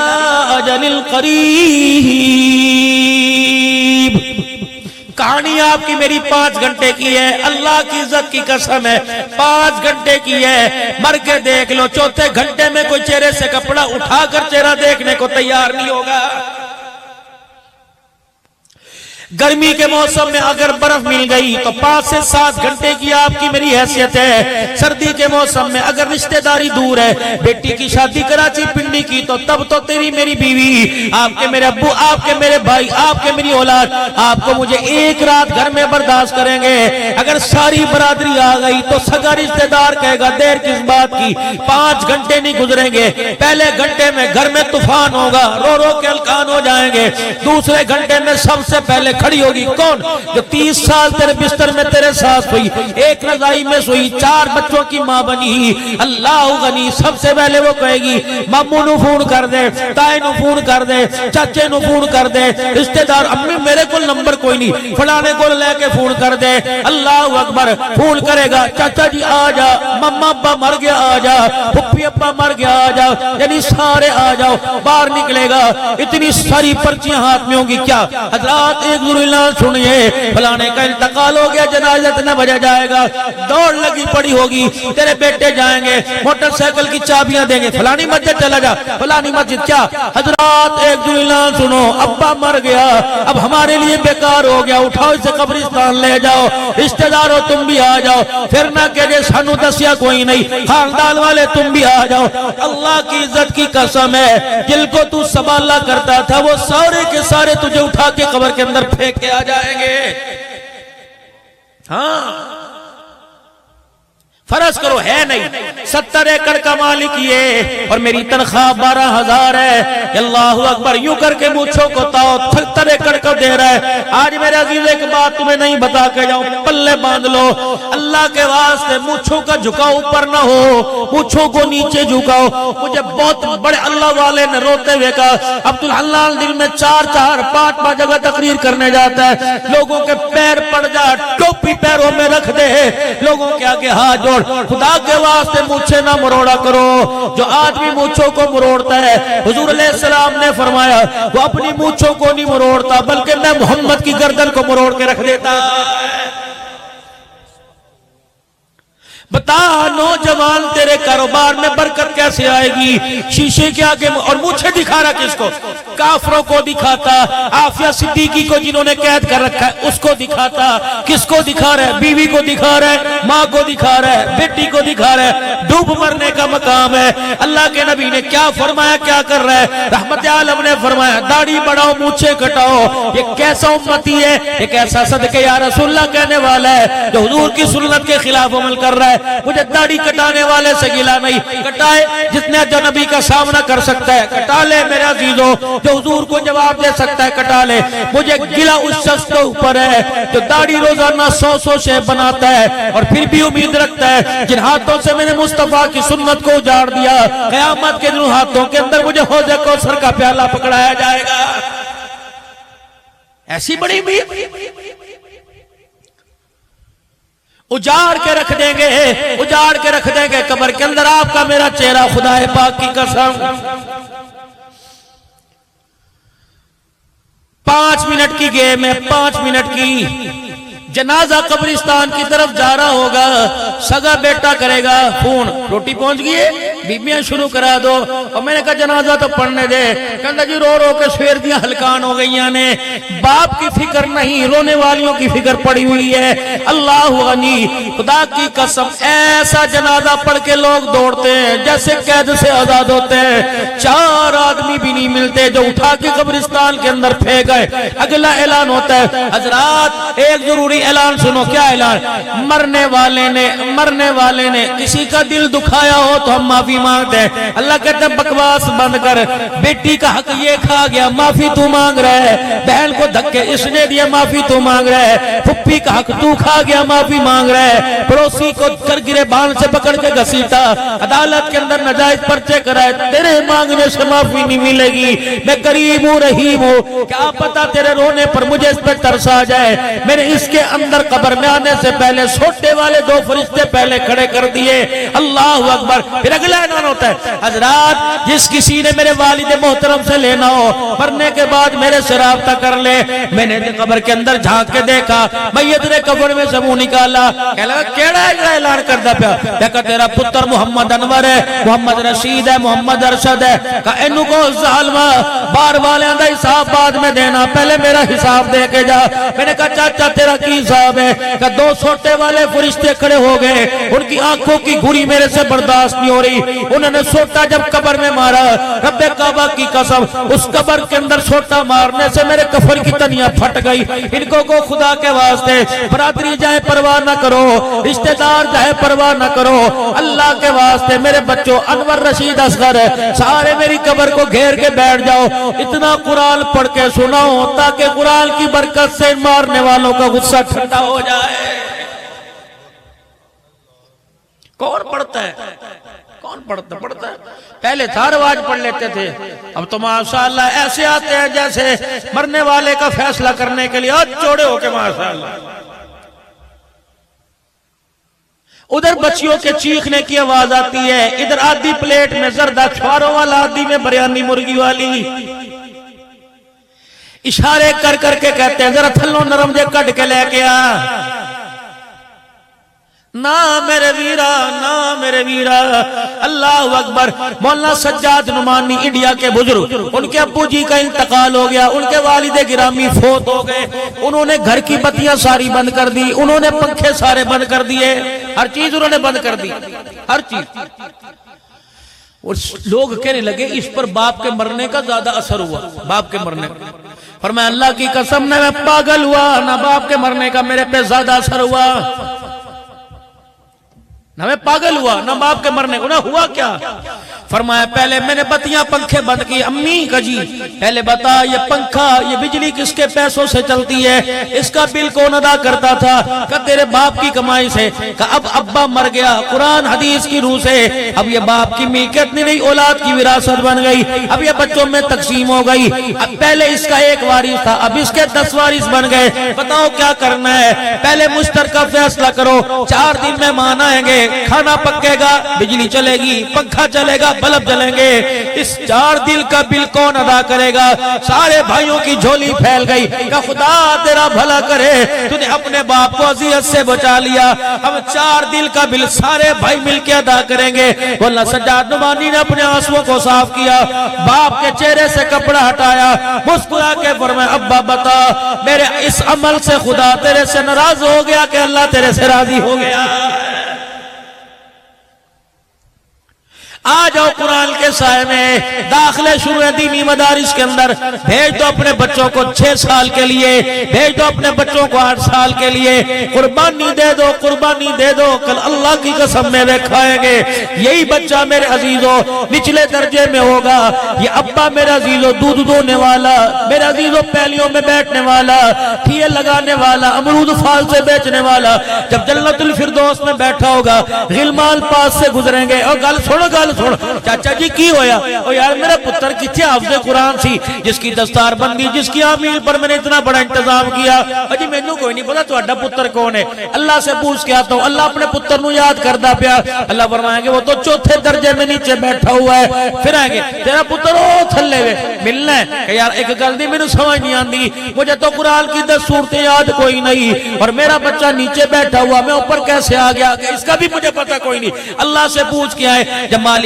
أَجَلٍ قَرِيبٍ۔ کہانی آپ کی میری 5 گھنٹے کی ہے، اللہ کی عزت کی قسم ہے، 5 گھنٹے کی ہے، مر کے دیکھ لو، چوتھے گھنٹے میں کوئی چہرے سے کپڑا اٹھا کر چہرہ دیکھنے کو تیار نہیں ہوگا۔ گرمی کے موسم میں اگر برف مل گئی تو 5 سے 7 گھنٹے کی آپ کی میری حیثیت ہے۔ سردی کے موسم میں اگر رشتہ داری دور ہے، بیٹی کی شادی کراچی پنڈی کی، تو تب تو تیری میری بیوی، آپ کے میرے ابو، آپ کے میرے بھائی، آپ کے میری اولاد، آپ کو مجھے ایک رات گھر میں برداشت کریں گے۔ اگر ساری برادری آ گئی تو سگا رشتہ دار کہے گا دیر کس بات کی، 5 گھنٹے نہیں گزریں گے، پہلے گھنٹے میں گھر میں طوفان ہوگا، رو رو کے ہلکان ہو جائیں گے، دوسرے گھنٹے میں سب سے پہلے کھڑی ہوگی کون؟ جو 30 سال تیرے بستر میں تیرے ساتھ سوئی، ایک رضائی میں سوئی، 4 بچوں کی ماں بنی، اللہ غنی، سب سے پہلے وہ کہے گی ماموں نو فون کر دے، تائی نو فون کر دے، چاچے نو فون کر دے، رشتہ دار، امی میرے کو نمبر کوئی نہیں، فلانے کو لے کے فون کر دے۔ اللہ اکبر، فون کرے گا، چاچا جی آ جا، مما ابا مر گیا آ جا، پھپھی ابا مر گیا آ جا، یعنی سارے آ جاؤ، باہر نکلے گا، اتنی ساری پرچیاں ہاتھ میں ہوں گی۔ کیا حضرات ایک ضرور سنیے، فلانے کا انتقال ہو گیا، جنازہ نہ بجا جائے گا، دوڑ لگی پڑی ہوگی، تیرے بیٹے جائیں گے، موٹر سائیکل کی چابیاں دیں گے، فلانی مسجد چلا جا، فلانی مسجد۔ کیا حضرات ایک اعلان سنو، ابا مر گیا، اب ہمارے لیے بیکار ہو گیا، اٹھاؤ اسے قبرستان لے جاؤ، رشتہ داروں تم بھی آ جاؤ، پھر نہ کہے سانو دسیا کوئی نہیں، خاندان والے تم بھی آ جاؤ۔ اللہ کی عزت کی قسم ہے، جن کو تو سنبھالا کرتا تھا وہ سارے کے سارے تجھے اٹھا کے قبر کے اندر پھینک کے آ جائیں گے۔ ہاں فرض کرو ہے نہیں، 70 ایکڑ کا مالک یہ، اور میری تنخواہ 12,000 ہے، اللہ اکبر، یوں کر کے مجھوں کو تاؤ 70 ایکڑ کا دے رہا ہے۔ آج میرے عزیز ایک بات تمہیں نہیں بتا کے جاؤں، پلے باندھ لو، اللہ کے واسطے مجھوں کا جھکاؤ اوپر نہ ہو، مجھوں کو نیچے جھکاؤ۔ مجھے بہت بڑے اللہ والے نے روتے ہوئے کہا، عبدالحلال دل میں 4-5 جگہ تقریر کرنے جاتا ہے، لوگوں کے پیر پڑ جا، ٹوپی پیروں میں رکھ دے، لوگوں کے آگے ہاتھ جوڑ، خدا کے واسطے مجھے نہ مروڑا کرو۔ جو آدمی مجھوں کو مروڑتا ہے، حضور علیہ السلام نے فرمایا وہ اپنی مجھوں کو نہیں مروڑتا، بلکہ میں محمد کی گردن کو مروڑ کے رکھ دیتا۔ بتا نوجوان تیرے کاروبار میں برکت کیسے آئے گی؟ شیشے کے آگے، اور مجھے دکھا رہا کس کو؟ کافروں کو دکھاتا، عافیہ صدیقی کو جنہوں نے قید کر رکھا ہے اس کو دکھاتا، کس کو دکھا رہا ہے؟ بیوی کو دکھا رہا ہے، ماں کو دکھا رہا ہے، بیٹی کو دکھا رہا ہے، ڈوب مرنے کا مقام ہے۔ اللہ کے نبی نے کیا فرمایا، کیا کر رہا ہے؟ رحمت عالم نے فرمایا داڑھی بڑھاؤ مونچھیں کٹاؤ۔ یہ کیسا امتی ہے، یہ کیسا صدقہ یا رسول اللہ کہنے والا ہے جو حضور کی سنت کے خلاف عمل کر رہا ہے۔ مجھے داڑھی کٹانے والے سے گلا نہیں، کٹائے جتنے جو نبی کا سامنا کر سکتا ہے کٹا لے میرے عزیزوں، جو حضور کو جواب دے سکتا ہے کٹا لے۔ مجھے گلا اس شخص کے اوپر ہے جو داڑھی روزانہ 100 شیپ بناتا ہے اور پھر بھی امید رکھتا ہے جن ہاتھوں سے میں نے مصطفیٰ کی سنت کو اجاڑ دیا، قیامت کے دن ہاتھوں کے اندر مجھے حوض کوثر کا پیالہ پکڑایا جائے گا۔ ایسی بڑی امید اجاڑ کے رکھ دیں گے، اجاڑ کے رکھ دیں گے قبر کے اندر آپ کا میرا چہرہ، خدا پاک کی قسم۔ 5 منٹ کی گیم ہے، 5 منٹ کی۔ جنازہ قبرستان کی طرف جا رہا ہوگا، سگا بیٹا کرے گا فون، روٹی پہنچ گئی ہے؟ بیبیاں شروع کرا دو. اور میں نے کہا جنازہ تو پڑھنے دے. کہتا جی رو رو کے سویر دیاں ہلکان ہو گئیاں نے, باپ کی فکر نہیں, رونے والیوں کی فکر پڑی ہوئی ہے. اللہ غنی, خدا کی قسم ایسا جنازہ پڑھ کے لوگ دوڑتے ہیں جیسے قید سے آزاد ہوتے ہیں. 4 آدمی بھی نہیں ملتے جو اٹھا کے قبرستان کے اندر پھینک گئے. اگلا اعلان ہوتا ہے, حضرات ایک ضروری اعلان سنو. کیا اعلان؟ مرنے والے نے کسی کا دل دکھایا ہو تو ہم معافی مانگتے ہیں. اللہ کہتے ہیں بکواس بند کر, بیٹی کا حق یہ کھا گیا معافی تو مانگ رہا ہے, بہن کو دھکے اس نے دیا معافی تو مانگ رہا ہے, پھپھی کا حق تو کھا گیا معافی مانگ رہا ہے, پڑوسی کو گرے بان سے پکڑ کے گھسیٹا, عدالت کے اندر ناجائز پرچے کرائے, تیرے مانگنے سے معافی نہیں ملے گی. میں قریب ہوں رحیم ہوں, کیا پتا تیرے رونے پر مجھے اس پہ ترس آ جائے. میں نے اس کے اندر قبر میں آنے سے پہلے سوٹے والے 2 فرشتے پہلے کھڑے کر دیے. اللہ اکبر. پھر اگلا اعلان ہوتا ہے, حضرات جس کسی نے میرے والد محترم سے لینا ہو مرنے کے بعد میرے سے رابطہ کر لے. میں نے قبر کے اندر جھانک کے دیکھا, میت نے قبر میں سے منہ نکالا, کہہ لگا کیڑا اعلان کرتا پیا. دیکھا تیرا پتر محمد انور ہے, محمد رشید ہے, محمد ارشد ہے. کہا اینو کو ظالما بار والوں دا حساب بعد میں دینا, پہلے میرا حساب دے کے جا. میں نے کہا چاچا تیرا کی حساب ہے؟ کہ 2 سوٹے والے فرشتے کھڑے ہو گئے, ان کی آنکھوں کی گھوری میرے سے برداشت نہیں ہو رہی. انہوں نے سوٹا جب قبر میں مارا, رب کعبہ کی قسم اس قبر کے اندر سوٹا مارنے سے میرے کفن کی تنیاں پھٹ گئی. ان کو خدا کے واسطے برادری جائے پرواہ نہ کرو, رشتہ دار جائے پرواہ نہ کرو, اللہ کے واسطے میرے بچوں انور رشید اصغر سارے میری قبر کو گھیر کے بیٹھ جاؤ. اتنا قرآن پڑھ کے سناؤ تاکہ قرآن کی برکت سے مارنے والوں کا غصہ ٹھنڈا ہو جائے. کون پڑھتا ہے؟ کون پڑھتا ہے؟ پہلے تھا رواج پڑھ لیتے تھے, اب تو ماشاءاللہ ایسے آتے ہیں جیسے مرنے والے کا فیصلہ کرنے کے لیے چوڑے ہو کے ماشاءاللہ. ادھر بچیوں کے چیخنے کی آواز آتی ہے, ادھر آدھی پلیٹ میں زردہ چھواروں والا, آدھی میں بریانی مرغی والی. اشارے کر کر کے کہتے ہیں ذرا تھلوں نرم جے کٹ کے لے کے آ. نا میرے ویرا, نا میرے ویرا. اللہ اکبر. مولانا سجاد نعمانی انڈیا کے بزرگ, ان کے ابو جی کا انتقال ہو گیا, ان کے والد گرامی فوت ہو گئے. انہوں نے گھر کی بتیاں ساری بند کر دی, انہوں نے پنکھے سارے بند کر دیے, ہر چیز انہوں نے بند کر دی, ہر چیز. اور لوگ کہنے لگے اس پر باپ کے مرنے کا زیادہ اثر ہوا, باپ کے مرنے کا. فرمایا اللہ کی قسم نہ میں پاگل ہوا نہ باپ کے مرنے کا میرے پہ زیادہ اثر ہوا, نہ میں پاگل ہوا نہ باپ کے مرنے کو. نہ ہوا کیا؟ فرمایا پہلے میں نے بتیاں پنکھے بند کی. امی کا جی پہلے بتا یہ پنکھا یہ بجلی کس کے پیسوں سے چلتی ہے, اس کا بل کون ادا کرتا تھا؟ کہ تیرے باپ کی کمائی سے. کہ اب ابا مر گیا قرآن حدیث کی روح سے, اب یہ باپ کی ملکیت نہیں, اولاد کی وراثت بن گئی, اب یہ بچوں میں تقسیم ہو گئی. اب پہلے اس کا 1 وارث تھا, اب اس کے 10 وارث بن گئے. بتاؤ کیا کرنا ہے؟ پہلے مشترکہ فیصلہ کرو, 4 دن مہمان آئیں گے, کھانا پکے گا, بجلی چلے گی, پنکھا چلے گا, بلب جلیں گے. اس 4 دن کا بل کون ادا کرے گا؟ سارے بھائیوں کی جھولی پھیل گئی. کہ خدا تیرا بھلا کرے, تو نے اپنے باپ کو اذیت سے بچا لیا, ہم 4 دن کا بل سارے بھائی مل کے ادا کریں گے. مولانا سجاد نعمانی نے اپنے آنسوؤں کو صاف کیا, باپ کے چہرے سے کپڑا ہٹایا, مسکرا کے فرمایا ابا بتا میرے اس عمل سے خدا تیرے سے ناراض ہو گیا کہ اللہ تیرے سے راضی ہو گیا؟ آ جاؤ قرآن کے سائے میں, داخلے شروع ہیں دینی مدارس کے اندر. بھیج دو اپنے بچوں کو 6 سال کے لیے, بھیج دو اپنے بچوں کو 8 سال کے لیے. قربانی دے دو, قربانی دے دو, کل اللہ کی قسم میں کھائیں گے. یہی بچہ میرے عزیزوں نچلے درجے میں ہوگا. یہ ابا میرے عزیزوں دودھ دونے والا, میرے عزیزوں پہلیوں میں بیٹھنے والا, ٹھیے لگانے والا, امرود پھال سے بیچنے والا, جب جنت الفردوس میں بیٹھا ہوگا غلمان پاس سے گزریں گے. اور گل سنو, گل سن, چاچا جی کی ہویا؟ او یار میرا پتر کتنے حافظ قرآن سی, جس کی دستار بندی, جس کی آمین پر میں نے اتنا بڑا انتظام کیا. اجی میں نو کوئی نہیں پتا تہاڈا پتر کون ہے, اللہ سے پوچھ کے آتا ہوں. اللہ اپنے پتر نو یاد کردا پیا. اللہ فرمائیں گے وہ تو 4تھے درجے میں نیچے بیٹھا ہوا ہے. پھر آئیں گے تیرا پتر او تھلے وے ملنا ہے. کہ یار ایک گل دی مینوں سمجھ نہیں آندی, مجھے تو قرآن کی 10 صورتیں یاد کوئی نہیں, اور میرا بچہ نیچے بیٹھا ہوا, میں اوپر کیسے آ گیا کہ اس کا بھی مجھے پتہ کوئی نہیں. اللہ سے پوچھ کے آئے. جب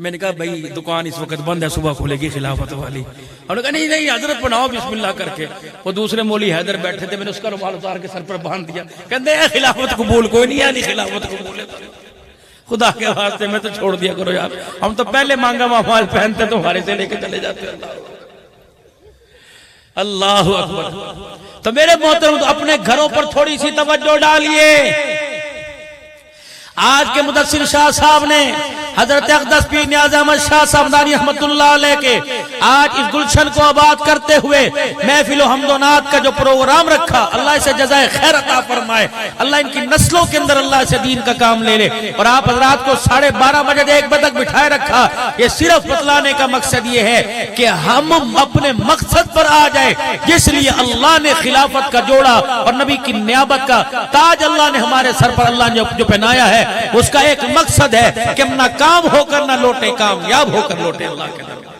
میں نے کہا بھائی دکان اس وقت بند ہے، صبح کھلے گی خلافت والی. انہوں نے کہا نہیں نہیں حضرت بناؤ بسم اللہ کر کے. وہ دوسرے مولوی حیدر بیٹھے تھے، میں نے اس کا رومال اتار کے سر پر باندھ دیا. کہتے ہیں خلافت قبول کوئی نہیں ہے، نہیں خلافت قبول ہے. خدا کے واسطے میں تو چھوڑ دیا کرو یار، ہم تو پہلے مانگا مال پہنتے تمہارے سے لے کے چلے جاتے. اللہ اکبر. تو میرے محترم اپنے گھروں پر تھوڑی سی توجہ ڈالیے. آج کے مدثر شاہ صاحب نے حضرت اقدس پیر نیاز احمد شاہ صاحب دانی رحمت اللہ علیہ کے آج اس گلشن کو آباد کرتے ہوئے محفل و حمد و نعت کا جو پروگرام رکھا، اللہ اسے جزائے خیر عطا فرمائے. اللہ ان کی نسلوں کے اندر اللہ سے دین کا کام لے لے. اور آپ حضرات کو 12:30 بجے 1 بجے تک بٹھائے رکھا. یہ صرف بتلانے کا مقصد یہ ہے کہ ہم اپنے مقصد پر آ جائے جس لیے اللہ نے خلافت کا جوڑا اور نبی کی نیابت کا تاج اللہ نے ہمارے سر پر اللہ نے جو پہنایا ہے. اس کا ایک مقصد ہے کہ ہم نہ کام ہو کر نہ لوٹے، کامیاب ہو کر لوٹے اللہ کے دربار.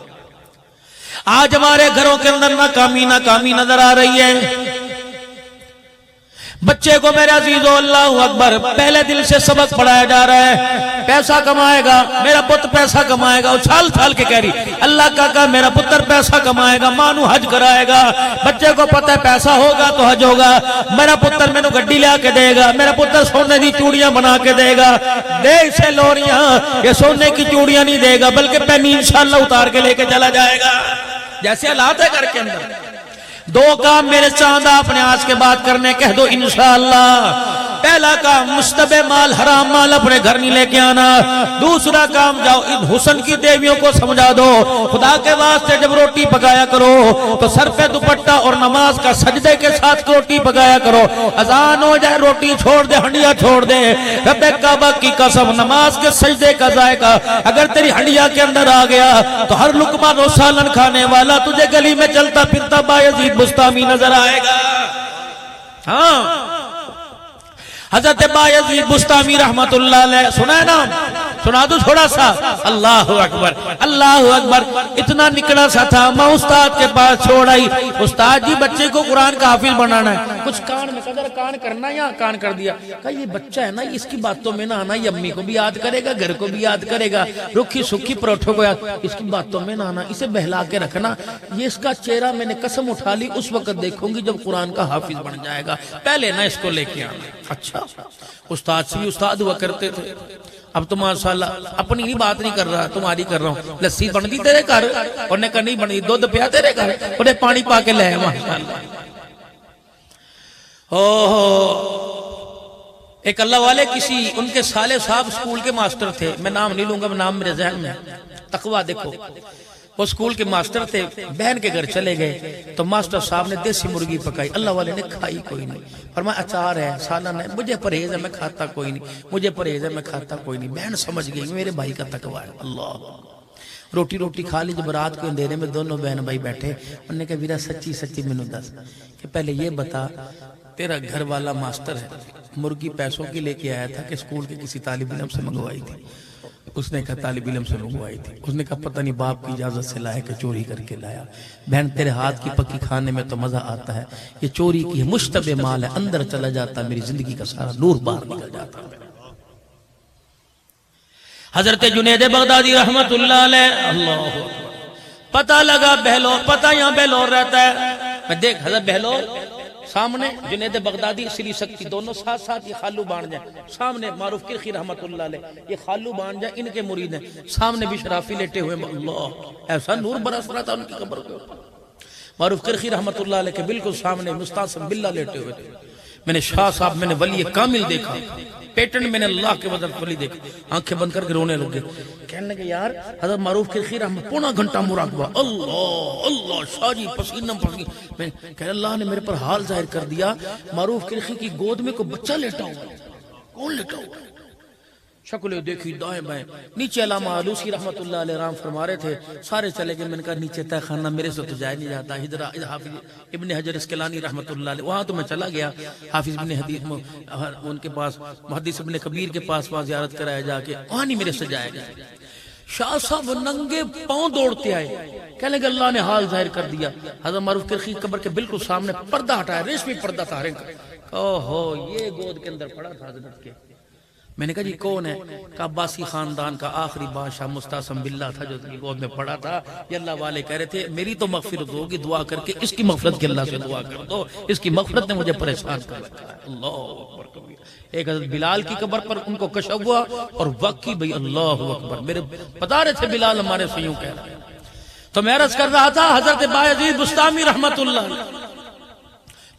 آج ہمارے گھروں کے اندر ناکامی نظر آ رہی ہے. بچے کو میرے عزیزو اللہ اکبر پہلے دل سے سبق پڑھایا جا رہا ہے، پیسہ کمائے گا میرا پتر، پیسہ کمائے گا. اچھال کے کہہ رہی اللہ کا کہا میرا پتر پیسہ کمائے گا، مانو حج کرائے گا. بچے کو پتہ ہے پیسہ ہوگا تو حج ہوگا. میرا پتر میں نے گڈی لیا کے دے گا، میرا پتر سونے کی چوڑیاں بنا کے دے گا. دے اسے لوریاں، یہ سونے کی چوڑیاں نہیں دے گا بلکہ پہنی انشاءاللہ اتار کے لے کے چلا جائے گا. جیسے حالات ہے گھر کے اندر. 2 کام میرے چاند آپ نے آج کے بعد کرنے، کہہ دو انشاءاللہ. پہلا کام مشتبہ مال، حرام مال اپنے گھر نہیں لے کے آنا. دوسرا کام جاؤ ان حسن کی دیویوں کو سمجھا دو خدا کے واسطے جب روٹی پکایا کرو تو سر پہ دوپٹہ اور نماز کا سجدے کے ساتھ روٹی پکایا کرو. اذان ہو جائے روٹی چھوڑ دے، ہنڈیا چھوڑ دے. رب کعبہ کی قسم نماز کے سجدے کا ذائقہ اگر تیری ہنڈیا کے اندر آ گیا تو ہر لقمہ و سالن کھانے والا تجھے گلی میں چلتا پھرتا بایزید بستامی نظر آئے گا. ہاں حضرت بایزید بستامی رحمت اللہ علیہ سنا ہے نام؟ سنا دو تھوڑا سا. اللہ اکبر اللہ اکبر. اتنا نکڑا سا تھا، میں استاد کے پاس چھوڑ آئی. استاد جی بچے کو قرآن کا حافظ بنانا ہے، کچھ کان میں قدر کان کرنا یا کان کر دیا. کہا یہ بچہ ہے نا اس کی باتوں میں نہ آنا، یہ امی کو بھی یاد کرے گا، گھر کو بھی یاد کرے گا، رکھی سکھی پروٹھوں کو یاد، اس کی باتوں میں نہ آنا، اسے بہلا کے رکھنا. یہ اس کا چہرہ میں نے قسم اٹھا لی اس وقت دیکھوں گی جب قرآن کا حافظ بن جائے گا، پہلے نہ اس کو لے کے آنا. اچھا استاد سے استاد ہوا کرتے تھے. اب تو ماشاءاللہ اپنی ہی بات نہیں کر رہا، تمہاری کر رہا ہوں. لسی بن دی تیرے گھر؟ انہوں نے کہا نہیں بنی. دودھ پیا تیرے گھر؟ انہیں پانی پا کے لے ماشاءاللہ. ایک اللہ والے کسی ان کے سالے صاحب اسکول کے ماسٹر تھے، میں نام نہیں لوں گا، نام میرے ذہن میں. تقویٰ دیکھو، وہ اسکول کے ماسٹر تھے، بہن کے گھر چلے گئے تو ماسٹر صاحب نے دیسی مرغی پکائی. اللہ والے نے کھائی کوئی نہیں، فرمایا اچار ہے سالن ہے، مجھے پرہیز ہے میں کھاتا کوئی نہیں، مجھے پرہیز ہے میں کھاتا کوئی نہیں. بہن سمجھ گئی میرے بھائی کا تقویٰ ہے. اللہ روٹی کھا لی. جب رات کو اندھیرے میں دونوں بہن بھائی بیٹھے، انہوں نے کہا ویرا سچی میں دس کہ پہلے یہ بتا تیرا گھر والا ماسٹر ہے، مرغی پیسوں کی لے کے آیا تھا کہ اسکول کے کسی طالب علم سے منگوائی تھی؟ اس نے کہا طالب علم سے منگوائی تھی. اس نے کہا پتہ نہیں باپ کی اجازت سے لایا کہ چوری کر کے لایا. بہن تیرے ہاتھ کی پکی کھانے میں تو مزہ آتا ہے، یہ چوری کی ہے، مشتبہ مال ہے، اندر چلا جاتا میری زندگی کا سارا نور باہر نکل جاتا. حضرت جنید بغدادی رحمت اللہ علیہ اللہ پتہ لگا بہلور، پتہ یہاں بہلور رہتا ہے. میں دیکھ حضرت بہلور سامنے جنید بغدادی سری سکتی دونوں ساتھ ساتھ، یہ خالو بان جائے سامنے معروف کرخی رحمت اللہ علیہ، یہ خالو بان جائے ان کے مرید ہیں. سامنے بھی شرافی لیٹے ہوئے، اللہ ایسا نور برس رہا تھا ان کی قبر کے اوپر. معروف کرخی رحمت اللہ علیہ کے بالکل سامنے مستعصم باللہ لیٹے ہوئے تھے. میں نے شاہ صاحب میں نے ولی کامل دیکھا، پیٹنٹ میں نے اللہ کے وزن ولی دیکھا. آنکھیں بند کر کے رونے لگے، کہنے لگے یار حضرت معروف کرخی رحمت پونا گھنٹہ مراقبہ، اللہ اللہ شاہ جی پسینہ پسینہ. میں کہہ اللہ نے میرے پر حال ظاہر کر دیا، معروف کرخی کی گود میں کوئی بچہ لیٹا ہوا. کون لیٹا ہوا؟ شکلیں دیکھی دائیں بائیں. نیچے علامہ آلوسی رحمت اللہ علیہ رام فرما رہے تھے، سارے چلے گئے. میں نے کہا نیچے تہ خانہ میرے سے تو جائے نہیں جاتا. ادھر حافظ ابن حجر اسقلانی رحمت اللہ علیہ، وہاں تو میں چلا گیا. حافظ ابن حدیث ان کے پاس، محدث ابن کبیر کے پاس وہاں زیارت کرایا جا کے، وہاں نہیں میرے سے جائے گا. شاہ صاحب ننگے پاؤں دوڑتے آئے، کہنے لگے اللہ نے حال ظاہر کر دیا. حضرت معروف کرخی قبر کے بالکل سامنے پردہ ہٹایا، ریشمی پردہ تھا. اوہو یہ گود کے اندر پڑا تھا حضرت کے. میں نے کہا جی کون ہے؟ کہ عباسی خاندان کا آخری بادشاہ مستعصم باللہ تھا جو گود میں پڑا تھا. یہ اللہ والے کہہ رہے تھے میری تو مغفرت ہوگی دعا کر کے، اس کی مغفرت کی اللہ سے دعا کر دو، اس کی مغفرت نے مجھے پریشان کر رکھا ہے. اللہ اکبر کبیر. ایک حضرت بلال کی قبر پر ان کو کشف ہوا اور واقعی بھئی اللہ اکبر میرے بتا رہے تھے بلال ہمارے سے یوں کہہ رہے ہیں. تو میں عرض کر رہا تھا حضرت بایزید بستامی رحمت اللہ علیہ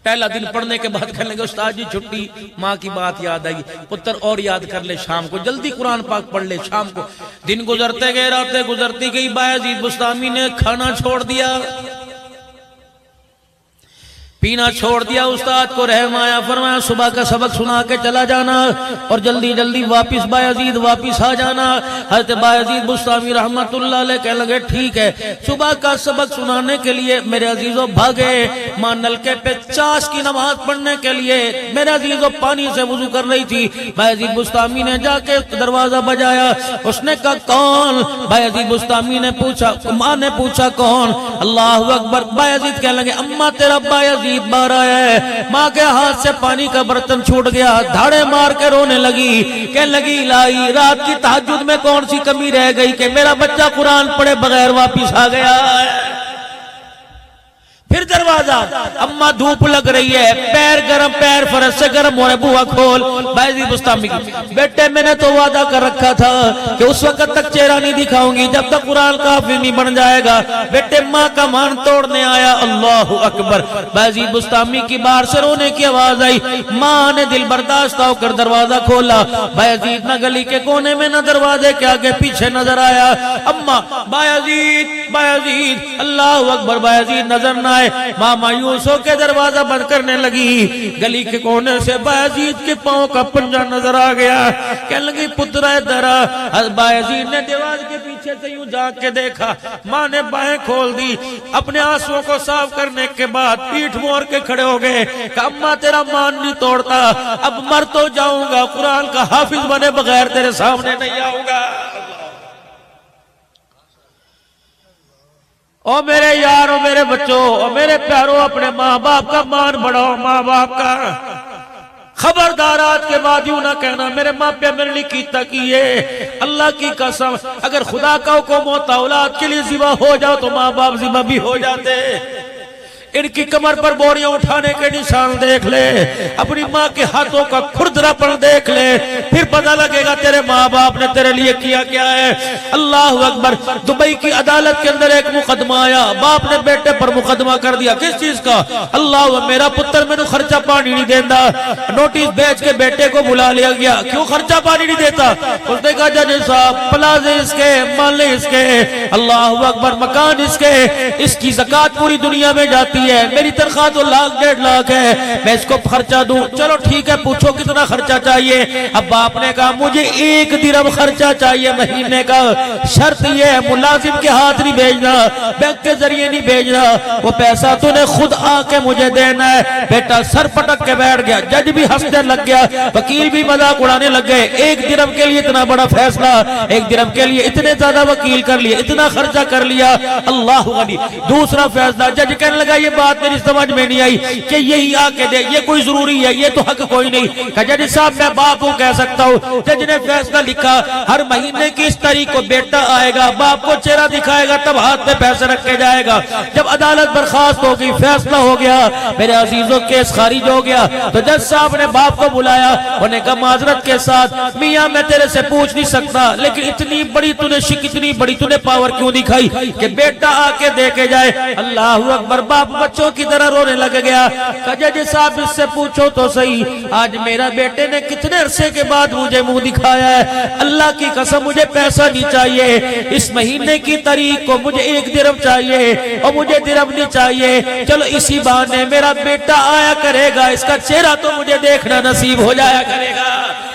پہلا دن پڑھنے کے بعد کہنے لگے استاد جی چھٹی، ماں کی بات یاد آئی، پتر اور یاد کر لے شام کو، جلدی قرآن پاک پڑھ لے شام کو. دن گزرتے گئے راتیں گزرتی گئی، بایزید بستامی نے کھانا چھوڑ دیا، پینا چھوڑ دیا. استاد کو رحم آیا، فرمایا صبح کا سبق سنا کے چلا جانا اور جلدی جلدی واپس بایزید واپس آ جانا. حضرت بایزید بستامی رحمت اللہ علیہ کہنے لگے ٹھیک ہے. صبح کا سبق سنانے کے لیے میرے عزیزوں بھاگے. ماں نلکے پہ چاش کی نماز پڑھنے کے لیے میرے عزیزوں پانی سے وضو کر رہی تھی. بایزید بستامی نے جا کے دروازہ بجایا. اس نے کہا کون؟ بایزید بستامی نے پوچھا، ماں نے پوچھا کون؟ اللہ اکبر. بایزید کہنے لگے اماں تیرا بایزید بار آیا ہے. ماں کے ہاتھ سے پانی کا برتن چھوٹ گیا، دھاڑے مار کے رونے لگی، کہنے لگی الہی رات کی تہجد میں کون سی کمی رہ گئی کہ میرا بچہ قرآن پڑھے بغیر واپس آ گیا ہے. پھر دروازہ، اماں دھوپ لگ رہی ہے، پیر گرم، پیر فرش سے گرم ہو رہے، بوہا کھول. بایزید بستامی کی بیٹے میں نے تو وعدہ کر رکھا تھا کہ اس وقت تک چہرہ نہیں دکھاؤں گی جب تک قرآن کا حافظ نہیں بن جائے گا. بیٹے ماں کا مان توڑنے آیا. اللہ اکبر. بایزید بستامی کی باہر سے رونے کی آواز آئی. ماں نے دل برداشت ہو کر دروازہ کھولا. بایزید نہ گلی کے کونے میں نہ دروازے کے آگے پیچھے نظر آیا. اماں بایزید بایزید. اللہ اکبر. بایزید نظر نہ آئے. ماں مایوس ہو کے دروازہ بند کرنے لگی. گلی کے کونے سے بایزید کے پاؤں کا پنجہ نظر آ گیا. کہنے لگی پتر ادھر آ. بایزید نے دیوار کے پیچھے سے یوں جھانک کے دیکھا. ماں نے بائیں کھول دی. اپنے آنسوؤں کو صاف کرنے کے بعد پیٹھ موڑ کے کھڑے ہو گئے کہ اماں تیرا مان نہیں توڑتا، اب مر تو جاؤں گا، قرآن کا حافظ بنے بغیر تیرے سامنے نہیں آؤں گا. او میرے یارو، میرے بچوں، او میرے پیاروں، اپنے ماں باپ کا مان بڑھاؤ. ماں باپ کا خبردار آج کے بعد یوں نہ کہنا میرے ماں پہ میرے لیے کیتا کیے. اللہ کی قسم اگر خدا کا حکم ہوتا اولاد کے لیے ذبح ہو جاؤ تو ماں باپ ذبح بھی ہو جاتے. ان کی کمر پر بوریاں اٹھانے کے نشان دیکھ لے، اپنی ماں کے ہاتھوں کا کھردرا پن دیکھ لے، پھر پتہ لگے گا تیرے ماں باپ نے تیرے لیے کیا کیا ہے. اللہ اکبر. دبئی کی عدالت کے اندر ایک مقدمہ آیا. باپ نے بیٹے پر مقدمہ کر دیا. کس چیز کا؟ اللہ میرا پتر میں نے خرچہ پانی نہیں دینا. نوٹس بھیج کے بیٹے کو بلا لیا گیا. کیوں خرچہ پانی نہیں دیتا؟ اس نے کہا جج صاحب پلازے اس کے، مالے اس کے، اللہ اکبر، مکان اس کے، اس کی زکاة پوری دنیا میں جاتی ہے. میری تنخواہ تو 1,00,000-1,50,000 ہے، میں اس کو خرچہ دوں. چلو ٹھیک ہے، پوچھو کتنا خرچہ چاہیے. اب باپ نے کہا مجھے 1 درہم خرچہ چاہیے مہینے کا. شرط یہ ہے ملازم کے ہاتھ نہیں بھیجنا، بینک کے ذریعے نہیں بھیجنا، وہ پیسہ تو نے خود آ کے مجھے دینا ہے. بیٹا سر پٹک کے بیٹھ گیا. جج بھی ہنسنے لگ گیا، وکیل بھی مذاق اڑانے لگ گئے. 1 درہم کے لیے اتنا بڑا فیصلہ، 1 درہم کے لیے اتنے زیادہ وکیل کر لیے، اتنا خرچہ کر لیا. اللہ غنی. دوسرا فیصلہ، جج کہنے لگا یہ بات میری سمجھ میں نہیں آئی کہ یہی آ کے دے، یہ کوئی ضروری ہے، یہ تو حق کوئی نہیں. کہ جج صاحب میں باپ ہوں کہہ سکتا ہوں. جج نے فیصلہ لکھا ہر مہینے کی اس تاریخ کو بیٹا آئے گا، باپ کو چہرہ دکھائے گا، تب ہاتھ میں پیسے رکھے جائے گا. جب عدالت برخاست ہو گئی، فیصلہ ہو گیا، میرے عزیزوں کیس خارج ہو گیا، تو جج صاحب نے باپ کو بلایا. انہوں نے کہا معذرت کے ساتھ میاں میں تیرے سے پوچھ نہیں سکتا، لیکن اتنی بڑی تو نے شک، اتنی بڑی تو نے پاور کیوں دکھائی کہ بیٹا آ کے دے کے جائے. اللہ اکبر. باپ بچوں کی طرح رونے لگ گیا. کہ جج صاحب اس سے پوچھو تو صحیح، آج میرا بیٹے نے کتنے عرصے کے بعد مجھے منہ دکھایا ہے. اللہ کی قسم مجھے پیسہ نہیں چاہیے، اس مہینے کی تاریخ کو مجھے 1 درہم چاہیے اور مجھے درہم نہیں چاہیے. چلو اسی بہانے میرا بیٹا آیا کرے گا، اس کا چہرہ تو مجھے دیکھنا نصیب ہو جایا کرے گا.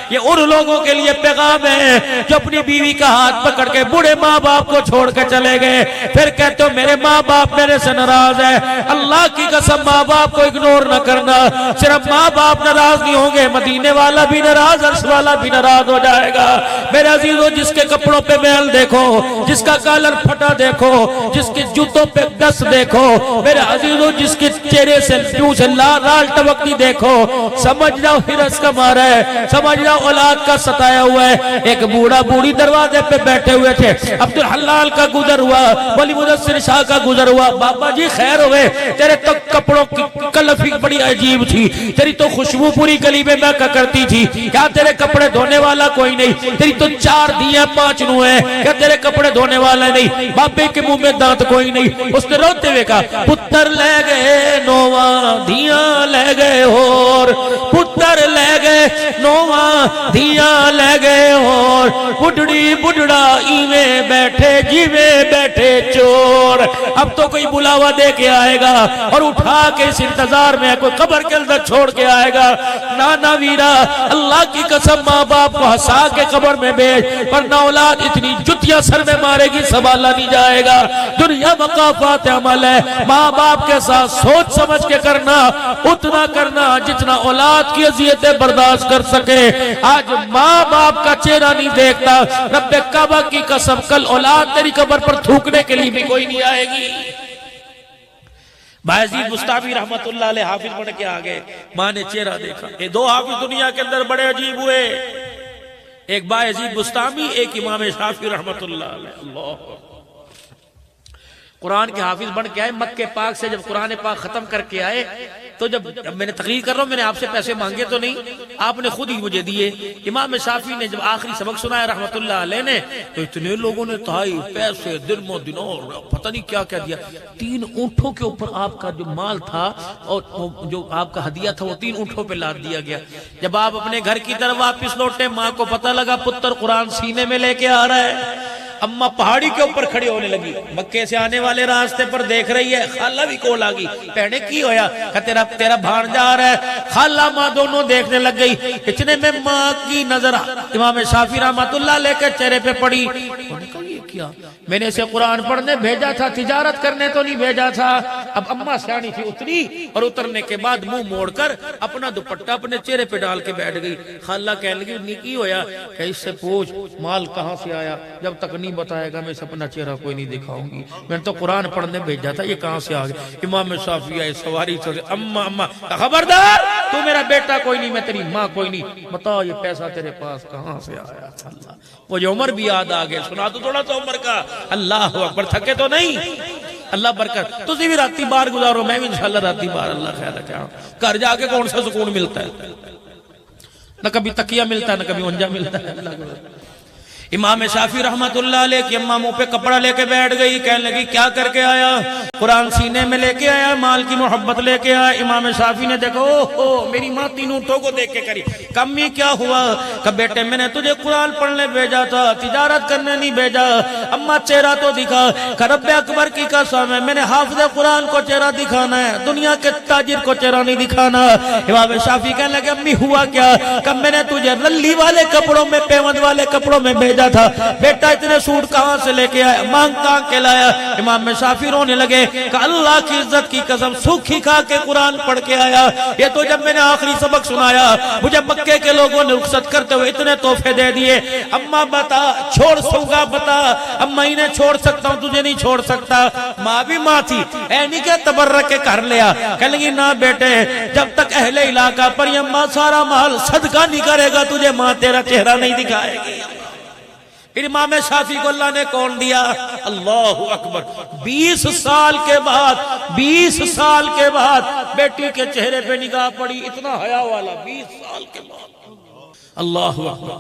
یہ ان لوگوں کے لیے پیغام ہے جو اپنی بیوی کا ہاتھ پکڑ کے بوڑھے ماں باپ کو چھوڑ کے چلے گئے، پھر کہتے ہو میرے ماں باپ میرے سے ناراض ہے. اللہ کی قسم ماں باپ کو اگنور نہ کرنا. صرف ماں باپ ناراض نہیں ہوں گے، مدینے والا بھی ناراض، عرش والا بھی ناراض ہو جائے گا. میرے عزیزوں جس کے کپڑوں پہ میل دیکھو، جس کا کالر پھٹا دیکھو، جس کے جوتوں پہ ڈس دیکھو، میرے عزیزوں جس کے چہرے سے لال ٹپکتی دیکھو، سمجھ جاؤ ہرس کا مارا ہے، سمجھ جاؤ اولاد کا ستایا ہوا ہے. ایک بوڑھا بوڑھی دروازے پہ بیٹھے ہوئے تھے. عبد الحلال کا گزر ہوا, ولی مدثر شاہ کا گزر ہوا. بابا جی خیر ہوئے, تیرے تو کپڑوں کی کلفی بڑی عجیب تھی, تیری تو خوشبو پوری گلی میں مہکا کرتی تھی, کیا تیرے کپڑے دھونے والا کوئی نہیں؟ تیری تو 4 دیاں 5 نویں, کیا تیرے کپڑے دھونے والا نہیں؟ بابے کے منہ میں دانت کوئی نہیں. اس نے روتے ہوئے کہا پتر لے گئے نواں دیاں لے گئے اور, پتر لے گئے نواں دیاں لے گئے اور, بڑھڑی بڑھڑا ایویں بیٹھے جیویں بیٹھے چور. اب تو کوئی بلاوا دے کے آئے گا اور اٹھا کے اس انتظار میں کوئی قبر کے اندر چھوڑ کے آئے گا. نانا ویرا اللہ کی قسم ماں باپ کو ہسا کے قبر میں بھیج, ورنہ اولاد اتنی جتیاں سر میں مارے گی سنبھالا نہیں جائے گا. دنیا مقافات عمل ہے, ماں باپ کے ساتھ سوچ سمجھ کے کرنا, اتنا کرنا جتنا اولاد کی اذیتیں برداشت کر سکے. آج ماں باپ کا چہرہ نہیں دیکھتا, رب کعبہ کی قسم کل اولاد تیری قبر پر تھوکنے کے لیے بھی کوئی نہیں آئے گی. بایزید بستامی رحمت اللہ علیہ حافظ بن کے آگے, ماں نے چہرہ دیکھا. یہ 2 حافظ دنیا کے اندر بڑے عجیب ہوئے, ایک بایزید بستامی, ایک امام شافعی رحمت اللہ علیہ. اللہ قرآن کے حافظ بن کے آئے. مکہ پاک سے جب قرآن پاک ختم کر کے آئے تو جب میں نے تقریر کر رہا ہوں, میں نے آپ سے پیسے مانگے تو نہیں, آپ نے خود ہی مجھے دیے. امام شافعی نے جب آخری سبق سنایا رحمت اللہ علیہ نے, تو اتنے لوگوں نے تھائی پیسے درم و دینار پتہ نہیں کیا کیا دیا. 3 اونٹوں کے اوپر آپ کا جو مال تھا اور جو آپ کا ہدیہ تھا وہ 3 اونٹوں پہ لاد دیا گیا. جب آپ اپنے گھر کی طرف واپس لوٹے, ماں کو پتہ لگا پتر قرآن سینے میں لے کے آ رہا ہے. اماں پہاڑی کے اوپر کھڑی ہونے لگی, مکے سے آنے والے راستے پر دیکھ رہی ہے. خالہ بھی کول آ گئی, پہنے کی ہویا کہ تیرا بھانجا آ رہا ہے. خالہ ماں دونوں دیکھنے لگ گئی. اتنے میں ماں کی نظر امام شافعی رحمت اللہ علیہ کے چہرے پہ پڑی. انہوں نے کہا یہ کیا؟ میں نے اسے قرآن پڑھنے بھیجا تھا, تجارت کرنے تو نہیں بھیجا تھا. اب اماں سیانی تھی, اتری اور اترنے کے بعد منہ موڑ کر اپنا دوپٹہ اپنے چہرے پہ ڈال کے بیٹھ گئی. خالہ کہنے لگی نیکی ہویا کہ اس سے پوچھ مال کہاں سے آیا, جب تک نہیں بتائے گا میں اس اپنا چہرہ کوئی نہیں دکھاؤں گی. میں نے تو قرآن پڑھنے بھیجا تھا, یہ کہاں سے آ گیا؟ امام شافعی آئے سواری سے, اماں خبردار, تو میرا بیٹا کوئی نہیں, میں تیری ماں کوئی نہیں, بتا یہ پیسہ تیرے پاس کہاں سے آیا؟ اللہ, مجھے عمر بھی یاد آ گیا. سنا تو تھوڑا سا عمر کا. اللہ اکبر, تھکے تو نہیں؟ اللہ برکت. تسی بھی راتی بار گزارو, میں بھی انشاءاللہ راتی بار. اللہ خیال رکھے. گھر جا کے کون سا سکون ملتا ہے؟ نہ کبھی تکیہ ملتا ہے, نہ کبھی اونجا ملتا ہے. اللہ امام شافعی رحمت اللہ علیہ کی اماں منہ پہ کپڑا لے کے بیٹھ گئی. کہنے لگی کیا کر کے آیا؟ قرآن سینے میں لے کے آیا, مال کی محبت لے کے آیا. امام شافعی نے دیکھا, اوہ میری ماں 3 اونٹوں کو دیکھ کے کری. کمی کیا ہوا؟ کہ بیٹے میں نے تجھے قرآن پڑھنے بھیجا تھا, تجارت کرنے نہیں بھیجا. اماں چہرہ تو دکھا. کہ رب اکبر کی قسم ہے, میں نے حافظ قرآن کو چہرہ دکھانا ہے, دنیا کے تاجر کو چہرہ نہیں دکھانا. امام شافعی کہنے لگے امی ہوا کیا؟ کہ میں نے تجھے رلی والے کپڑوں میں, پیوند والے کپڑوں میں بھیجا تھا. بیٹا اتنے سوٹ کہاں سے لے کے آیا, مانگ تانگ کے لایا. امام شافعی رونے لگے کہ اللہ کی عزت کی قسم سوکھی کھا کے قرآن پڑھ کے آیا. یہ تو جب میں نے آخری سبق سنایا, مجھے مکے کے لوگوں نے رخصت کرتے ہوئے اتنے تحفے دے دیے. اماں بتا چھوڑ سکوں گا؟ بتا. اماں انہیں چھوڑ سکتا ہوں, تجھے نہیں چھوڑ سکتا. ماں بھی ماں تھی, اے نہیں کہ تبرک کے کر لیا. کہنے لگی نہ بیٹے, جب تک اہل علاقہ پر یہ ماں سارا مال صدقہ نہیں کرے گا تجھے ماں تیرا چہرہ نہیں دکھائے گی. پھر امام شافعی کو اللہ نے کون دیا؟ اللہ اکبر. 20 سال کے بعد, 20 سال کے بعد بیٹی کے چہرے پہ نگاہ پڑی, اتنا حیا والا. 20 سال کے بعد, اللہ اکبر.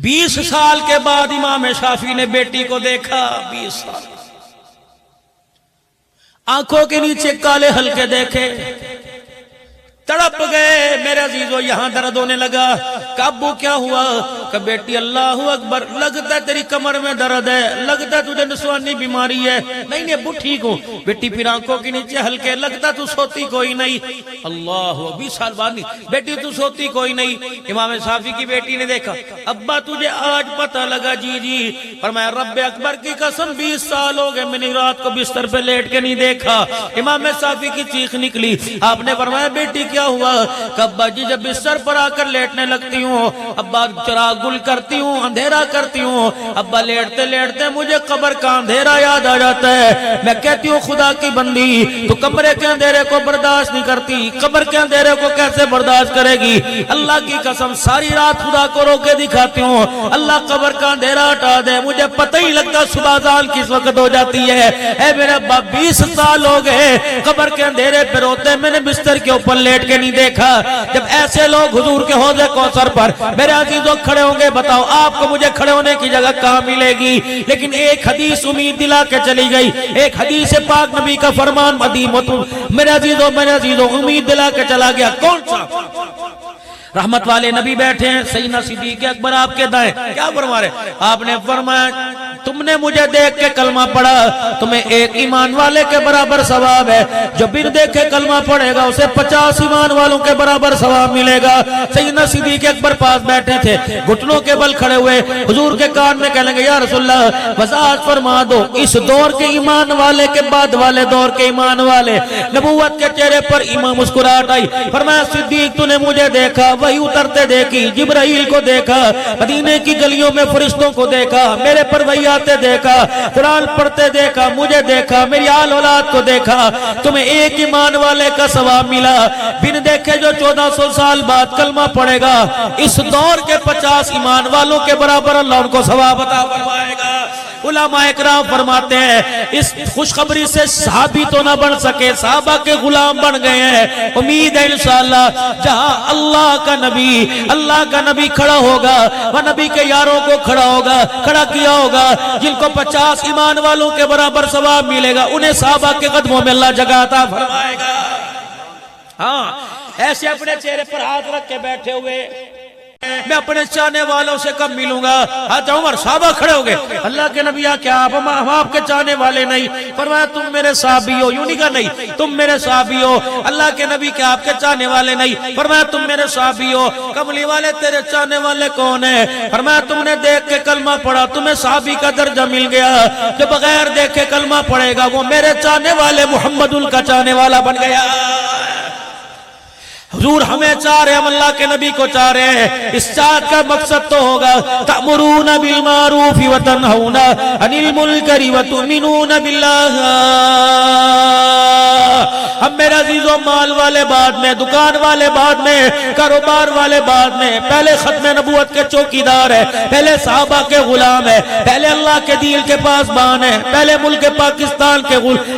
20 سال کے بعد امام شافعی نے بیٹی کو دیکھا. 20 سال آنکھوں کے نیچے کالے ہلکے دیکھے, تڑپ گئے. میرے عزیزو یہاں درد ہونے لگا. کہ ابو کیا ہوا؟ کہ بیٹی اللہ اکبر, لگتا ہے تیری کمر میں درد ہے, لگتا ہے تجھے نسوانی بیماری ہے. نہیں نہیں ابو ٹھیک ہوں. بیٹی پھر آنکھوں کے نیچے ہلکے, لگتا تو سوتی کوئی نہیں. اللہ, 20 سال بعد نہیں, بیٹی تو سوتی کوئی نہیں. امام شافعی کی بیٹی نے دیکھا, ابا تجھے آج پتہ لگا؟ جی جی. فرمایا رب اکبر کی قسم 20 سال ہو گئے میں نے رات کو بستر پہ لیٹ کے نہیں دیکھا. امام شافعی کی چیخ نکلی. آپ نے فرمایا بیٹی کیا ہوا؟ کہ ابا جی جب بستر پر آ کر لیٹنے لگتی ہوں ابا چراغ گل کرتی ہوں، اندھیرا کرتی ہوں، ابا لیٹتے لیٹتے مجھے قبر کا اندھیرا یاد آ جاتا ہے، میں کہتی ہوں خدا کی بندی تو کمرے کے اندھیرے کو برداشت نہیں کرتی، قبر کے اندھیرے کو کیسے برداشت کرے گی؟ اللہ کی قسم ساری رات خدا کو رو کے دکھاتی ہوں، اللہ قبر کا اندھیرا ہٹا دے، مجھے پتہ ہی لگتا صبح اذان کس وقت ہو جاتی ہے۔ اے میرے ابا 20 سال ہو گئے قبر کے اندھیرے پہ روتے، میں نے بستر کے اوپر لیٹ کے نہیں دیکھا۔ جب ایسے لوگ حضور کے حوض کوثر پر میرے عزیزوں کھڑے ہوں گے، بتاؤ آپ کو مجھے کھڑے ہونے کی جگہ کہاں ملے گی؟ لیکن ایک حدیث امید دلا کے چلی گئی، ایک حدیث پاک نبی کا فرمان مدیم میرے عزیزوں امید دلا کے چلا گیا۔ کون سا؟ رحمت والے نبی بیٹھے ہیں، سیدنا صدیق اکبر آپ کے دائیں، کیا فرما رہے؟ آپ نے فرمایا تم نے مجھے دیکھ کے کلمہ پڑھا، تمہیں ایک ایمان والے کے برابر ثواب ہے، جو بن دیکھے کلمہ پڑھے گا اسے 50 ایمان والوں کے برابر ثواب ملے گا۔ سیدنا صدیق اکبر پاس بیٹھے تھے، گھٹنوں کے بل کھڑے ہوئے حضور کے کان میں کہنے لگے یا رسول اللہ وضاحت فرما دو، اس دور کے ایمان والے کے بعد والے دور کے ایمان والے۔ نبوت کے چہرے پر ایمان مسکراہٹ آئی، فرمایا صدیق تو نے مجھے دیکھا، وحی اترتے دیکھی، جبرائیل کو دیکھا، مدینے کی گلیوں میں فرشتوں کو دیکھا، میرے پر وحی آتے دیکھا، قرآن پڑھتے دیکھا، مجھے دیکھا، میری آل اولاد کو دیکھا، تمہیں ایک ایمان والے کا ثواب ملا، بن دیکھے جو 1400 سال بعد کلمہ پڑھے گا اس دور کے 50 ایمان والوں کے برابر اللہ ان کو ثواب عطا فرمائے گا۔ علماء اکرام فرماتے ہیں اس خوشخبری سے صحابی تو نہ بن سکے، صحابہ کے غلام بن گئے ہیں۔ امید ہے انشاءاللہ جہاں اللہ کا نبی کھڑا ہوگا، وہ نبی کے یاروں کو کھڑا کیا ہوگا، جن کو 50 ایمان والوں کے برابر ثواب ملے گا، انہیں صحابہ کے قدموں میں اللہ جگہ عطا فرمائے گا۔ ہاں ایسے اپنے چہرے پر ہاتھ رکھ کے بیٹھے ہوئے میں اپنے چاہنے والوں سے کب ملوں گا؟ حضرت عمر صحابہ کھڑے ہو گئے، اللہ کے نبی کیا ہم آپ کے چاہنے والے نہیں؟ فرمایا تم میرے صحابی ہو، یوں نہیں کہا نہیں تم میرے صحابی ہو۔ اللہ کے نبی کیا آپ کے چاہنے والے نہیں؟ فرمایا تم میرے صحابی ہو۔ کملی والے تیرے چاہنے والے کون ہیں؟ فرمایا تم نے دیکھ کے کلمہ پڑھا، تمہیں صحابی کا درجہ مل گیا، جو بغیر دیکھے کلمہ پڑھے گا وہ میرے چاہنے والے محمد کا چاہنے والا بن گیا۔ حضور ہمیں چاہ رہے ہیں، ہم اللہ کے نبی کو چاہ رہے ہیں، اس چاہت کا مقصد تو ہوگا تأمرون بالمعروف وتنہون عن المنکر وتؤمنون باللہ۔ ہم میرے عزیزوں مال والے بعد میں، دکان والے بعد میں، کاروبار والے بعد میں، پہلے ختم نبوت کے چوکیدار ہے، پہلے صحابہ کے غلام ہے، پہلے اللہ کے دین کے پاسبان ہے، پہلے ملک پاکستان کے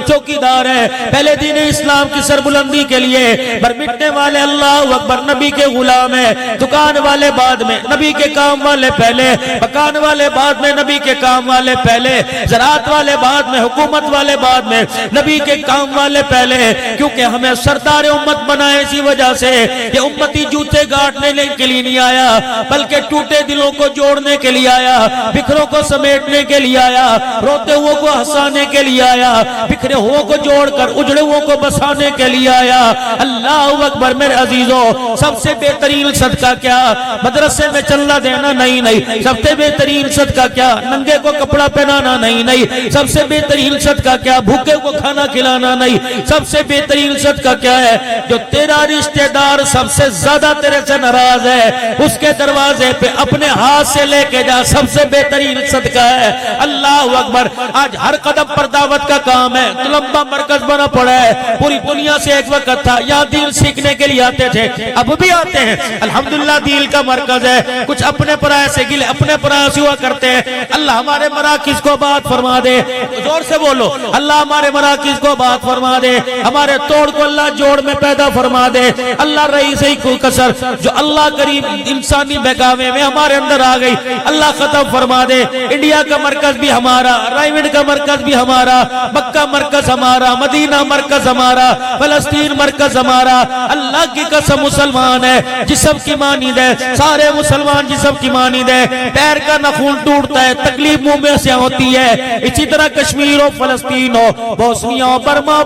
چوکیدار ہے، پہلے دین اسلام کی سربلندی کے لیے برمٹنے والے اللہ اکبر نبی کے غلام ہے، دکان والے بعد میں، نبی کے کام والے پہلے، مکان والے بعد میں، نبی کے کام والے پہلے، زراعت والے بعد میں، حکومت والے بعد میں، نبی کے کام والے پہلے، کیونکہ ہمیں سردار امت بنائے اسی وجہ سے یہ امتی جوتے گاٹنے کے لیے نہیں آیا بلکہ ٹوٹے دلوں کو جوڑنے کے لیے آیا، بکھروں کو سمیٹنے کے لیے آیا، روتے ہوئے کو ہنسانے کے لیے آیا، بکھرے ہوئے کو جوڑ کر اجڑے ہوئے کو بسانے کے لیے آیا۔ اللہ اکبر میرے عزیزوں، سب سے بہترین صدقہ کیا؟ مدرسے میں چلنا دینا نہیں، سب سے بہترین صدقہ کیا؟ ننگے کو کپڑا پہنانا نہیں، سب سے بہترین صدقہ کیا؟ بھوکے کو کھانا کھلانا نہیں، سب سے بہترین صدقہ کیا ہے؟ جو تیرا رشتہ دار سب سے زیادہ تیرے سے ناراض ہے اس کے دروازے پہ اپنے ہاتھ سے لے کے جا، سب سے بہترین صدقہ ہے۔ اللہ اکبر، آج ہر قدم پر دعوت کا کام ہے، تو لمبا مرکز بنا پڑا ہے، پوری دنیا سے ایک وقت تھا یہاں دین سیکھنے کے لیے آتے تھے، اب بھی آتے ہیں، الحمدللہ دین کا مرکز ہے، کچھ اپنے پرائے سے گلے اپنے پرائے سے ہوا کرتے ہیں۔ اللہ ہمارے مراکز کو آباد فرما دے، زور سے بولو اللہ ہمارے مراکز کو آباد فرما دے، ہمارے توڑ کو اللہ جوڑ میں پیدا فرما دے۔ اللہ رئیس کسر جو اللہ کریم انسانی بہکاوے میں ہمارے اندر آ گئی اللہ ختم فرما دے۔ انڈیا کا مرکز بھی ہمارا، رائیوڈ کا مرکز بھی ہمارا، مکہ مرکز ہمارا، مدینہ مرکز ہمارا، فلسطین مرکز ہمارا۔ اللہ کی قسم مسلمان ہے جسم کی مانند ہے، سارے مسلمان جسم کی مانند ہے، پیر کا نخون ٹوٹتا ہے، تکلیف منہ میں سے ہوتی ہے۔ اسی طرح کشمیر ہو، فلسطین ہو، بوسنیا ہو، برما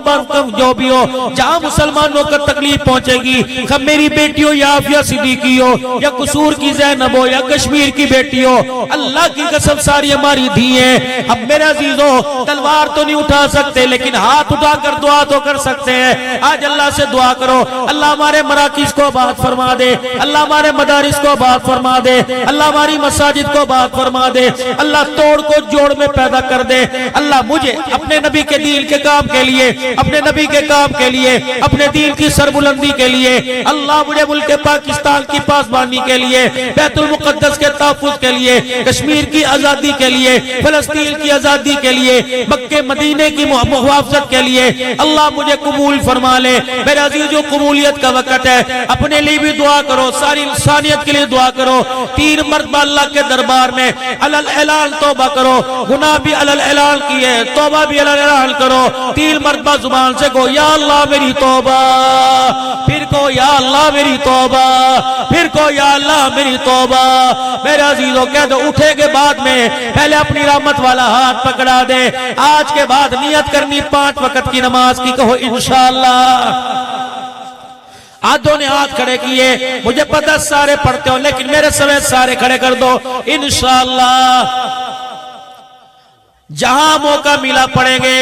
جو بھی ہو، جہاں مسلمانوں کا تکلیف پہنچے گی، میری بیٹی ہو یا عافیہ صدیقی ہو یا قصور کی زینب ہو یا کشمیر کی بیٹی ہو، اللہ کی قسم ساری ہماری دھی ہیں۔ اب میرے عزیزوں تلوار تو نہیں اٹھا سکتے لیکن ہاتھ اٹھا کر دعا تو کر سکتے ہیں۔ آج اللہ سے دعا کرو اللہ ہمارے مراکز کو آباد فرما دے، اللہ ہمارے مدارس کو آباد فرما دے، اللہ ہماری مساجد کو آباد فرما دے، اللہ توڑ کو جوڑ میں پیدا کر دے۔ اللہ مجھے اپنے نبی کے دین کے کام کے لیے، اپنے نبی کے کام کے لیے، اپنے دین کی سربلندی کے لیے، اللہ مجھے ملک پاکستان کی پاسبانی کے لیے، بیت المقدس کے تحفظ کے لیے، کشمیر کی آزادی کے لیے، فلسطین کی آزادی کے لیے، مکہ مدینے کی محافظت کے لیے اللہ مجھے قبول فرما لے۔ میرے عزیزو قبولیت کا وقت ہے، اپنے لیے بھی دعا کرو، ساری انسانیت کے لیے دعا کرو۔ 3 مرتبہ اللہ کے دربار میں علل اعلان توبہ کرو، گناہ بھی علل اعلان کیے، توبہ بھی علل اعلان کرو۔ 3 مرتبہ زبان سے کہو یا اللہ میری توبہ، پھر کہو یا اللہ میری توبہ، پھر کہو یا اللہ میری توبہ۔ میرے عزیزو کہہ دو اٹھے کے بعد میں پہلے اپنی رحمت والا ہاتھ پکڑا دے، آج کے بعد نیت کرنی 5 وقت کی نماز کی، کہو انشاءاللہ۔ آدھوں نے ہاتھ کھڑے کیے، مجھے پتہ سارے پڑھتے ہو لیکن میرے سمیت سارے کھڑے کر دو انشاءاللہ۔ جہاں موقع ملا پڑھیں گے،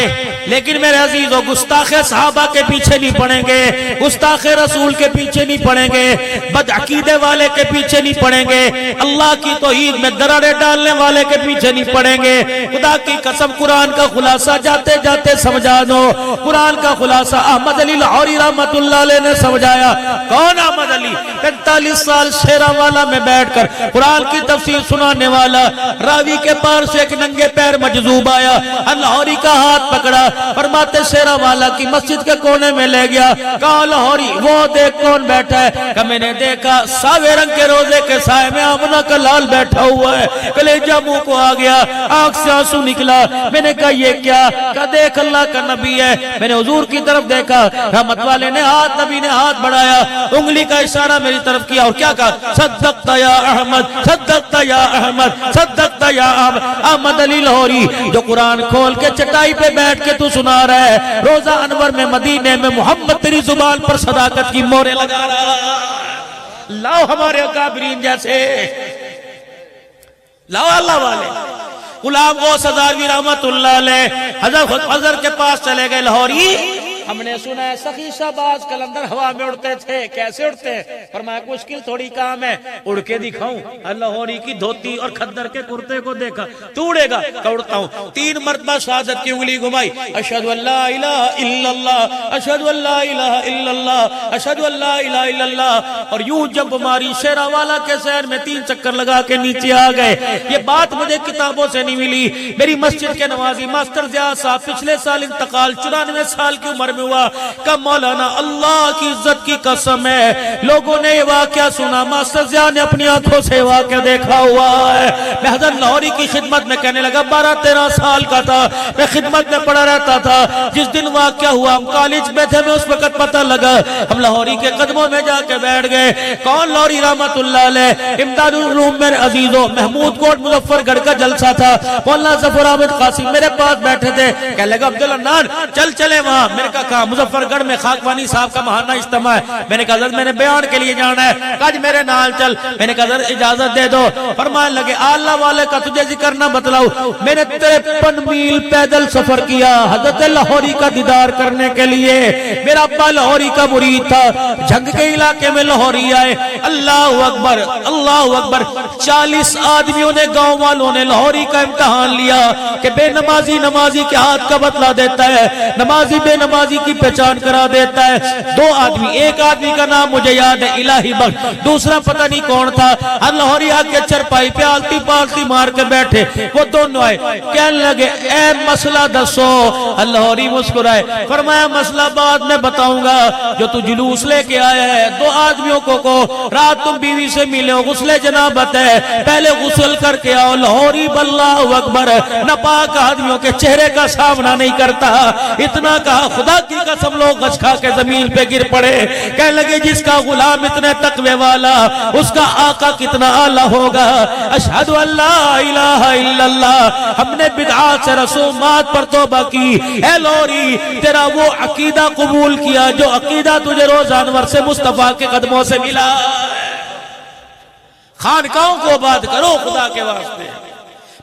لیکن میرے عزیزو گستاخ صحابہ کے پیچھے نہیں پڑھیں گے، گستاخ رسول کے پیچھے نہیں پڑھیں گے، بدعقیدے والے کے پیچھے نہیں پڑھیں گے، اللہ کی توحید میں دراڑے ڈالنے والے کے پیچھے نہیں پڑھیں گے۔ خدا کی قسم قرآن کا خلاصہ جاتے جاتے سمجھا دو۔ قرآن کا خلاصہ احمد علی لاہوری رحمت اللہ علیہ نے سمجھایا۔ کون احمد علی؟ 45 سال شیرہ والا میں بیٹھ کر قرآن کی تفسیر سنانے والا، راوی کے پار سے ایک ننگے پیر مجذوب آیا، لاہوری کا ہاتھ پکڑا، فرماتے شیرہ والا کی مسجد کے کونے میں لے گیا، کہا لاہوری وہ دیکھ کون بیٹھا ہے؟ کہ میں نے دیکھا ساوے رنگ کے روزے کے سائے میں آمنہ کا لال بیٹھا ہوا ہے۔ کلیجہ منہ کو آ گیا، آنکھ سے آنسو نکلا۔ میں نے کہا یہ کیا؟ کہا دیکھ اللہ کا نبی ہے۔ میں نے حضور کی طرف دیکھا، رحمت والے نے ہاتھ، نبی نے ہاتھ بڑھایا، انگلی کا اشارہ میری طرف کیا اور کیا کہا؟ صدقت یا احمد، صدقت یا احمد، صدقت یا احمد۔ احمد علی لاہوری جو قرآن کھول کے چٹائی پہ بیٹھ کے تو سنا رہا ہے، روزہ انور میں مدینے میں محمد تیری زبان پر صداقت کی مورے لگا رہا۔ لاؤ ہمارے اکابرین جیسے، لاؤ اللہ والے۔ غلام غوث ہزاروی رحمت اللہ علیہ حضرت حضر کے پاس چلے گئے لاہوری، ہم نے سنا ہے سخی شہباز قلندر ہوا میں اڑتے تھے، کیسے اڑتے ہیں؟ فرمایا مشکل تھوڑی کام ہے، اڑ کے دکھاؤں؟ لاہوری کی دھوتی اور خدر کے کرتے کو دیکھا، تو اڑے گا؟ کہ اڑتا ہوں۔ 3 مرتبہ شہادت کی انگلی گھمائی، اشہدو ان لا الہ الا اللہ، اشہدو ان لا الہ الا اللہ، اشہدو ان لا الہ الا اللہ، اور یوں جب ہماری شیرہ والا کے شہر میں 3 چکر لگا کے نیچے آ گئے۔ یہ بات مجھے کتابوں سے نہیں ملی، میری مسجد کے نوازی ماسٹر ضیاء صاحب پچھلے سال انتقال 94 سال کی عمر میں ہوا، کہ مولانا اللہ کی عزت کی قسم ہے لوگوں نے یہ واقعہ سنا، ماسٹر ضیاء نے اپنی آنکھوں سے واقعہ دیکھا ہوا ہے۔ میں حضرت لاہوری کی خدمت میں کہنے لگا 12-13 سال کا تھا، میں خدمت میں پڑا رہتا تھا، جس دن واقعہ ہوا ہم کالج میں تھے، میں اس وقت پتہ لگا، ہم لاہوری کے قدموں میں جا کے بیٹھ گئے۔ کون لاہوری رحمت اللہ علیہ؟ امداد العلوم میرے عزیزوں، محمود کوٹ مظفر گڑھ کا جلسہ تھا، مولانا ظفر احمد قاسم میرے پاس بیٹھے تھے، کہنے لگا عبداللہ چل چلے وہاں۔ میں نے کہا مظفر گڑھ میں خاکوانی صاحب کا ماہانہ اجتماع ہے۔ میں نے کہا حضرت میں نے بیان کے لیے جانا ہے، کہا میرے نال چل۔ میں نے کہا حضرت اجازت دے دو۔ فرمانے لگے اللہ والے کا تجھے ذکر نہ بتلاؤ، میں نے 53 میل پیدل سفر کیا حضرت لاہوری کا دیدار کرنے کے لیے۔ میرا ابا لاہوری کا مرید تھا، جنگ کے علاقے میں لاہوری آئے، اللہ اکبر اللہ اکبر، 40 آدمیوں نے گاؤں والوں نے لاہوری کا امتحان لیا کہ بے نمازی نمازی کے ہاتھ کا بتلا دیتا ہے، نمازی بے نمازی کی پہچان کرا دیتا ہے۔ 2 آدمی، ایک آدمی کا نام مجھے یاد ہے الہی بخش، دوسرا پتہ نہیں کون تھا۔ لاہوری آ کے چرپائی پہ آلتی پالتی مار کے بیٹھے، وہ دونوں آئے، کہنے لگے اے مسئلہ دسو۔ لاہوری مسکرائے، فرمایا مسئلہ بعد میں بتاؤں گا، جو تو جلوس لے کے آیا ہے 2 آدمیوں کو رات تم بیوی سے ملے ہو، غسل جنابت ہے، پہلے غسل کر کے آؤ۔ لاہوری باللہ اکبر، ناپاک آدمیوں کے چہرے کا سامنا نہیں کرتا، اتنا کہا خدا کی قسم لوگ غش کھا کے زمین پہ گر پڑے، کہنے لگے جس کا غلام اتنے تقوی والا، اس کا آقا کتنا اعلیٰ ہوگا۔ اشہد ان لا الہ الا اللہ، ہم نے بدعات سے رسومات پر توبہ کی۔ اے لاہوری تیرا وہ عقیدہ قبول کیا جو عقیدہ تجھے روز انور سے مصطفیٰ کے قدموں سے ملا۔ خانقاہوں کو آباد کرو خدا کے واسطے،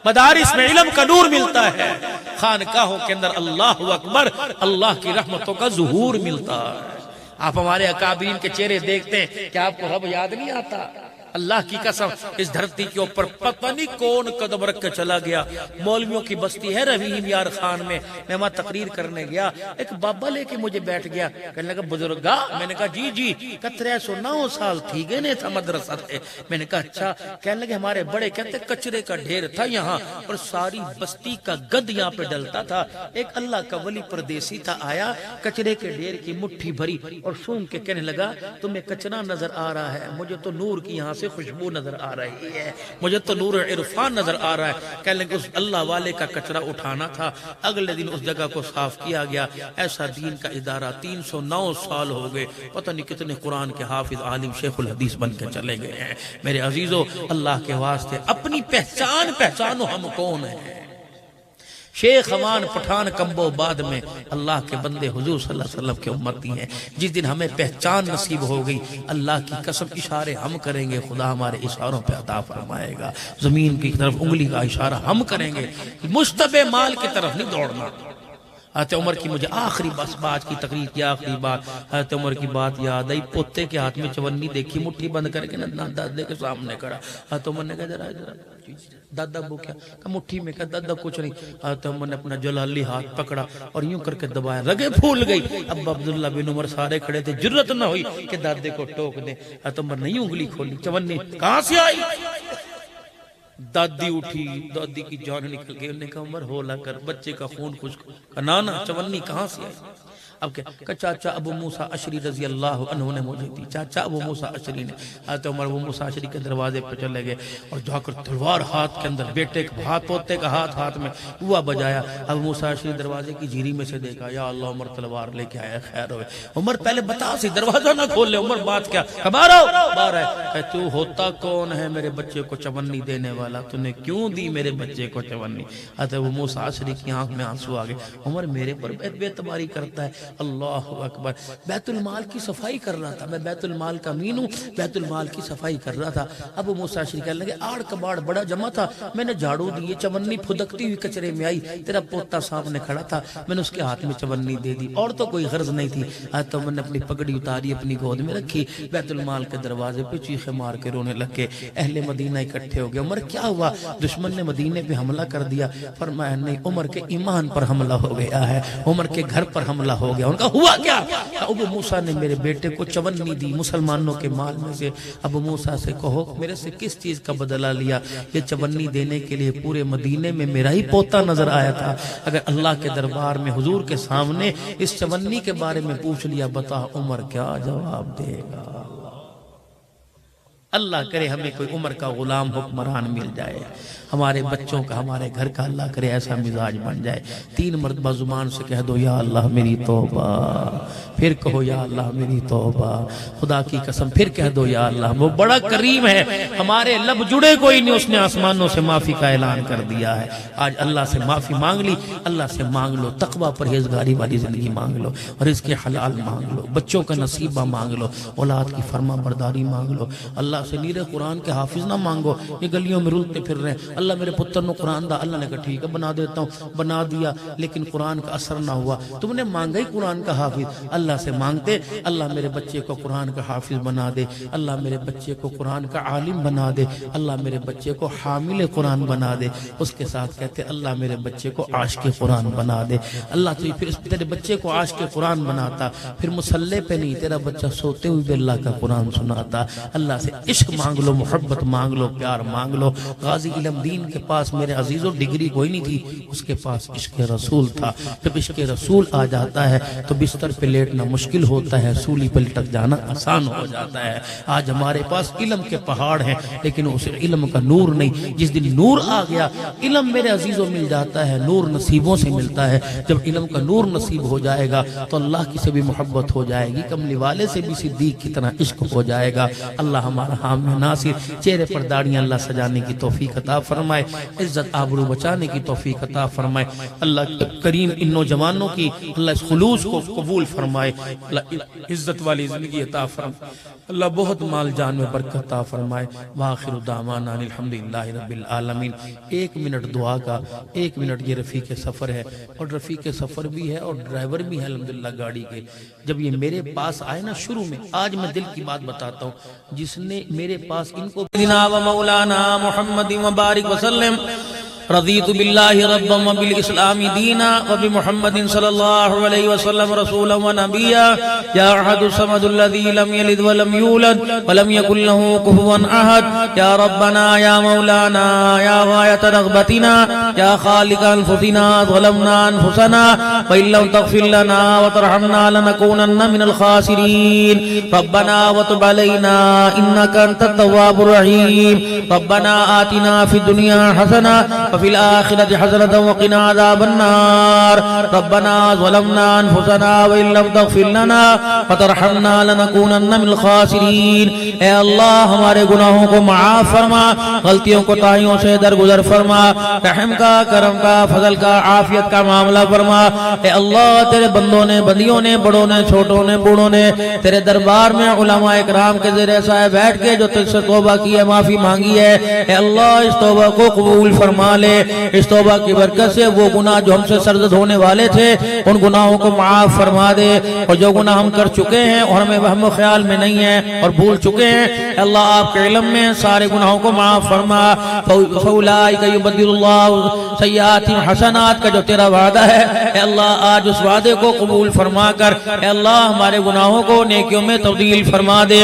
مدارس میں علم کا نور ملتا ہے، خانقاہوں کے اندر اللہ اکبر اللہ کی رحمتوں کا ظہور ملتا ہے۔ آپ ہمارے اکابرین کے چہرے دیکھتے ہیں کہ آپ کو رب یاد نہیں آتا؟ اللہ کی قسم اس دھرتی کے اوپر پتہ نہیں کون قدم رکھ کے چلا گیا۔ مولویوں کی بستی ہے رویم یار خان میں وہاں تقریر کرنے گیا، ایک بابا لے کے مجھے بیٹھ گیا، کہنے لگا بزرگا، میں نے کہا جی جی، 309 سال تھی گئے نہیں تھا مدرسہ تھے، میں نے کہا اچھا، کہنے لگے ہمارے بڑے کہتے کچرے کا ڈھیر تھا یہاں اور ساری بستی کا گد یہاں پہ ڈلتا تھا، ایک اللہ کا ولی پردیسی تھا، آیا کچرے کے ڈھیر کی مٹھی بھری اور سون کے کہنے لگا تمہیں کچرا نظر آ رہا ہے، مجھے تو نور کی یہاں سے خوشبو نظر آ رہی ہے، مجھے تو نور عرفان نظر آ رہا ہے۔ کہنے لگے اس اللہ والے کا کچرا اٹھانا تھا، اگلے دن اس جگہ کو صاف کیا گیا۔ ایسا دین کا ادارہ 309 سال ہو گئے، پتہ نہیں کتنے قرآن کے حافظ عالم شیخ الحدیث بن کے چلے گئے ہیں۔ میرے عزیزو، اللہ کے واسطے اپنی پہچانو ہم کون ہیں۔ شیخ امان پٹھان کمبو بعد میں اللہ کے بندے حضور صلی اللہ علیہ وسلم کے امتی ہیں۔ جس دن ہمیں پہچان نصیب ہو گئی، اللہ کی قسم اشارے ہم کریں گے، خدا ہمارے اشاروں پہ عطا فرمائے گا۔ زمین کی طرف انگلی کا اشارہ ہم کریں گے، مشتبہ مال کی طرف نہیں دوڑنا۔ حضرت عمر کی مجھے آخری بات کی تقریر کی آخری بات، حضرت عمر کی بات یاد آئی، پوتے کے ہاتھ میں چونی دیکھی، مٹھی بند کر کے نہ دادے کے سامنے کھڑا، حضرت عمر نے کہا ذرا دادا وہ کیا، کہ مٹھی میں، کہ دادا کچھ نہیں۔ حضرت عمر نے اپنا جلالی ہاتھ پکڑا اور یوں کر کے دبایا، رگیں پھول گئی۔ اب عبداللہ بن عمر سارے کھڑے تھے، جرت نہ ہوئی کہ دادے کو ٹوک دیں۔ حضرت عمر نے یوں انگلی کھولی، چونی کہاں سے آئی؟ دادی اٹھی، دادی کی جان نکل گئی، انہوں نے کہا عمر ہولا کر، بچے کا خون خشک، نانا چونی کہاں سے آئی؟ اب کہ چاچا ابو موسیٰ اشری رضی اللہ عنہ نے مجھے دی، چاچا ابو موسیٰ اشری نے۔ حضرت عمر ابو موسیٰ اشری کے دروازے پہ چلے گئے اور جا کر تلوار ہاتھ کے اندر، بیٹے کے ہاتھ، پوتے کا ہاتھ میں ہوا بجایا۔ ابو موسیٰ اشری دروازے کی جھیری میں سے دیکھا، یا اللہ عمر تلوار لے کے آیا، خیر ہوئے۔ عمر پہلے بتا سی، دروازہ نہ کھول لے۔ عمر بات کیا؟ باہر آؤ، باہر ہے۔ کہ تو ہوتا کون ہے میرے بچے کو چونی دینے والا؟ تو نے کیوں دی میرے بچے کو چونی؟ حضرت ابو موسیٰ اشری کی آنکھ میں آنسو آ گئے۔ عمر میرے پر بے اعتباری کرتا ہے، اللہ اکبر۔ بیت المال کی صفائی کر رہا تھا، میں بیت المال کا امین ہوں، بیت المال کی صفائی کر رہا تھا۔ ابو موسیٰ اشری کہنے لگے آڑ کباڑ بڑا جمع تھا، میں نے جھاڑو دیے، چونی پھدکتی ہوئی کچرے میں آئی، تیرا پوتا سامنے کھڑا تھا، میں نے اس کے ہاتھ میں چونی دے دی، اور تو کوئی غرض نہیں تھی۔ حضرت عمر نے اپنی پگڑی اتاری، اپنی گود میں رکھی، بیت المال کے دروازے پہ چیخے مار کے رونے لگے۔ اہل مدینہ اکٹھے ہو گئے، عمر کیا ہوا؟ دشمن نے مدینے پہ حملہ کر دیا۔ فرمایا نہیں، عمر کے ایمان پر حملہ ہو گیا ہے، عمر کے گھر پر حملہ ہو گیا۔ ان کا ہوا کیا؟ ابو موسیٰ نے میرے بیٹے کو چونی دی مسلمانوں کے مال میں سے۔ ابو موسیٰ سے کہو میرے سے کس چیز کا بدلہ لیا؟ یہ چونی دینے کے لیے پورے مدینے میں میرا ہی پوتا نظر آیا تھا۔ اگر اللہ کے دربار میں حضور کے سامنے اس چونی کے بارے میں پوچھ لیا، بتا عمر کیا جواب دے گا؟ اللہ کرے ہمیں کوئی عمر کا غلام حکمران مل جائے، ہمارے بچوں کا، ہمارے گھر کا، اللہ کرے ایسا مزاج بن جائے۔ 3 مرتبہ زبان سے کہہ دو یا اللہ میری توبہ، پھر کہو یا اللہ میری توبہ، خدا کی قسم پھر کہہ دو یا اللہ۔ وہ بڑا کریم ہے، ہمارے لب جڑے کوئی نہیں، اس نے آسمانوں سے معافی کا اعلان کر دیا ہے۔ آج اللہ سے معافی مانگ لی، اللہ سے مانگ لو، تقوی پرہیزگاری والی زندگی مانگ لو، رزق حلال مانگ لو، بچوں کا نصیبہ مانگ لو، اولاد کی فرما برداری مانگ لو۔ اللہ سے نیرے قرآن کے حافظ نہ مانگو، یہ گلیوں میں رولتے پھر رہے ہیں، اللہ میرے پتر نو قرآن دا، اللہ نے کہا ٹھیک ہے بنا دیتا ہوں، بنا دیا، لیکن قرآن کا اثر نہ ہوا۔ تم نے مانگا ہی قرآن کا حافظ، اللہ سے مانگتے اللہ میرے بچے کو قرآن کا حافظ بنا دے، اللہ میرے بچے کو قرآن کا عالم بنا دے، اللہ میرے بچے کو حامل قرآن بنا دے۔ اس کے ساتھ کہتے اللہ میرے بچے کو عاشق قرآن بنا دے۔ اللہ تو پھر تیرے بچے کو عاشق قرآن بناتا، پھر مسلح پہ نہیں، تیرا بچہ سوتے ہوئے بھی اللہ کا قرآن سناتا۔ اللہ سے عشق مانگ لو، محبت مانگ لو، پیار مانگ لو۔ غازی علم دین کے پاس میرے عزیزوں ڈگری کوئی نہیں تھی، اس کے پاس عشق رسول تھا۔ جب عشق رسول آ جاتا ہے تو بستر پہ لیٹنا مشکل ہوتا ہے، سولی پہ لٹک جانا آسان ہو جاتا ہے۔ آج ہمارے پاس علم کے پہاڑ ہیں، لیکن اس علم کا نور نہیں۔ جس دن نور آ گیا، علم میرے عزیزوں مل جاتا ہے، نور نصیبوں سے ملتا ہے۔ جب علم کا نور نصیب ہو جائے گا تو اللہ کی سے بھی محبت ہو جائے گی، کملی والے سے بھی صدیق کی طرح عشق ہو جائے گا۔ اللہ ہمارا مقام میں ناصر چہرے پر داڑیاں اللہ سجانے کی توفیق عطا فرمائے، عزت آبرو بچانے کی توفیق عطا فرمائے۔ اللہ کریم ان نوجوانوں کی اللہ اس خلوص کو قبول فرمائے، اللہ عزت والی زندگی عطا فرمائے، اللہ بہت مال جان میں برکت عطا فرمائے۔ وآخر دعوانا الحمدللہ رب العالمین۔ 1 منٹ دعا کا، 1 منٹ یہ رفیق سفر ہے، اور رفیق سفر بھی ہے اور ڈرائیور بھی ہے الحمدللہ گاڑی کے۔ جب یہ میرے پاس آئے نا شروع میں، آج میں دل کی بات بتاتا ہوں، جس نے میرے پاس ان کو سیدنا و مولانا محمد مبارک وسلم رضیت باللہ ربا وبالاسلام دینا وبمحمد صلی اللہ علیہ وسلم رسولا ونبیا یا احد الصمد الذی لم یلد ولم یولد ولم یکن له کفوا احد یا ربنا یا مولانا یا غایت رغبتنا یا خالق انفسنا ظلمنا انفسنا وإن لم تغفر لنا وترحمنا لنكونن من الخاسرین ربنا وتب علینا انك انت التواب الرحیم ربنا آتنا فی الدنیا حسنہ وفي الآخرة حسنة وقنا عذاب النار ربنا ظلمنا أنفسنا وإن لم تغفر لنا وترحمنا لنكونن من الخاسرین۔ اے اللہ ہمارے گناہوں کو معاف فرما، غلطیوں کو تائیوں سے درگزر فرما، رحم کا، کرم کا، فضل کا، عافیت کا معاملہ فرما۔ اے اللہ تیرے بندوں نے، بندیوں نے، بڑوں نے، چھوٹوں نے، بوڑھوں نے تیرے دربار میں علماء اکرام کے زیر سایہ بیٹھ کے جو تجھ سے توبہ کی ہے، معافی مانگی ہے، اے اللہ اس توبہ کو قبول فرما لے۔ اس توبہ کی برکت سے وہ گناہ جو ہم سے سرزد ہونے والے تھے ان گناہوں کو معاف فرما دے، اور جو گناہ ہم کر چکے ہیں اور ہمیں وہم و خیال میں نہیں ہیں اور بھول چکے ہیں، اللہ آپ کے علم میں سارے گناہوں کو معاف فرما۔ فَأُولَٰئِكَ يُبَدِّلُ اللَّهُ سَيِّئَاتِهِمْ حَسَنَاتٍ کا جو تیرا وعدہ ہے، اے اللہ آج اس وعدے کو قبول فرما کر اے اللہ ہمارے گناہوں کو نیکیوں میں تبدیل فرما دے۔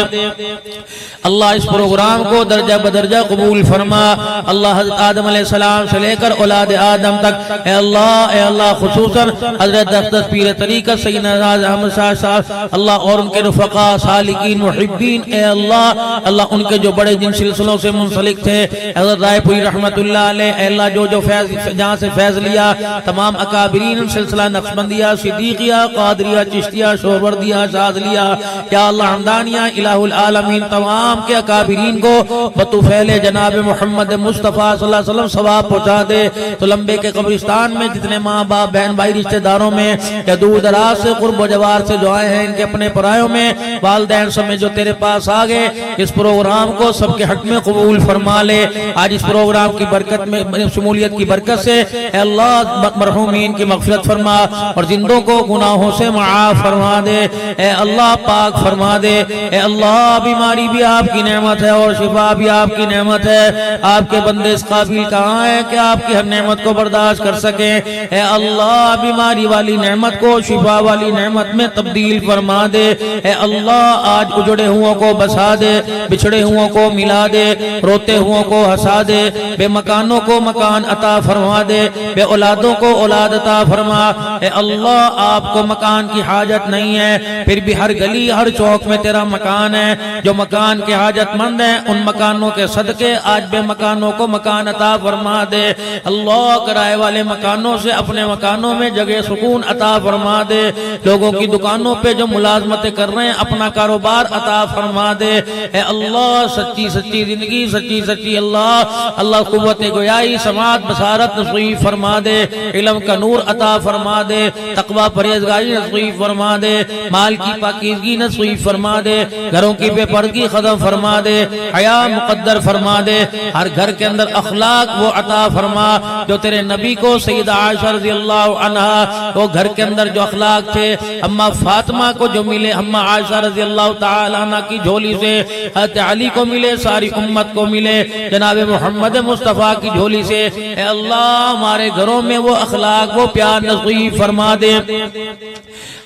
اللہ اس پروگرام کو درجہ بدرجہ قبول فرما۔ اللہ حضرت آدم علیہ السلام سے لے کر اولاد آدم تک اے اللہ خصوصاً حضرت دفتر پیر طریقت سیدنا احمد شاہ صاحب اللہ اور ان کے رفقا سالکین محبین، اے اللہ ان کے جو بڑے جن سلسلوں سے منسلک تھے، حضرت رائے پوری رحمت اللہ علیہ، اے اللہ جو فیض جہاں سے فیض لیا، تمام اکابرین سلسلہ نقشبندیہ، صدیقیہ، قادریہ، چشتیہ، شہروردیہ، شاذلیہ، یا اللہ حمدانیہ، الہ العالمین تمام کے اکابرین کو بطفیل جناب محمد مصطفیٰ صلی اللہ علیہ وسلم ثواب پہنچا دے۔ تو لمبے کے قبرستان میں جتنے ماں باپ بہن بھائی رشتہ داروں میں یا دور دراز سے قرب و جوار سے جو آئے ہیں، ان کے اپنے پرایوں میں والدین سمیت جو تیرے پاس آ گئے، اس پروگرام کو سب کے حق میں قبول فرما لے۔ آج اس پروگرام کی برکت میں شمولیت کی برکت سے اے اللہ مرحومین کی مغفرت فرما اور زندوں کو گناہوں سے معاف فرما دے، اے اللہ پاک فرما دے۔ اے اللہ بیماری بھی آپ کی نعمت ہے اور شفا بھی آپ کی نعمت ہے، آپ کے بندے اس قابل کہاں ہیں کہ آپ کی ہر نعمت کو برداشت کر سکیں۔ اے اللہ بیماری والی نعمت کو شفا والی نعمت میں تبدیل فرما دے۔ اے اللہ آج اجڑے ہوں کو بسا دے، بچھڑے ہوں کو ملا دے، روتے ہوں کو ہنسا دے، بے مکانوں کو مکان عطا فرما دے، بے اولادوں کو اولاد عطا فرما۔ اے اللہ آپ کو مکان کی حاجت نہیں ہے، پھر بھی ہر گلی ہر چوک میں تیرا مکان ہے۔ جو مکان کے حاجت مند ہیں ان مکانوں کے صدقے آج بے مکانوں کو مکان عطا فرما دے۔ اللہ کرائے والے مکانوں سے اپنے مکانوں میں جگہ سکون عطا فرما دے۔ لوگوں کی دکانوں پہ جو ملازمتیں کر رہے ہیں اپنا کاروبار عطا فرما دے۔ اے اللہ سچی سچی زندگی، سچی سچی اللہ قوت گویائی، سماعت، بصارت نصیب فرما دے، علم کا نور عطا فرما دے، تقوی پرہیزگاری نصیب فرما دے، مال کی پاکیزگی نصیب فرما دے، گھروں کی بے پردگی ختم فرما دے، حیا مقدر فرما دے، ہر گھر کے اندر اخلاق وہ عطا فرما جو تیرے نبی کو سیدہ عائشہ رضی اللہ عنہا وہ گھر کے اندر جو اخلاق تھے، اما فاطمہ کو جو ملے، اما عائشہ رضی اللہ تعالی عنہ کی جھولی سے، حضرت علی کو ملے، ساری امت کو ملے، جناب محمد مصطفیٰ کی جھولی سے۔ اے اللہ ہمارے گھروں میں وہ اخلاق وہ پیار نصیب فرما دے۔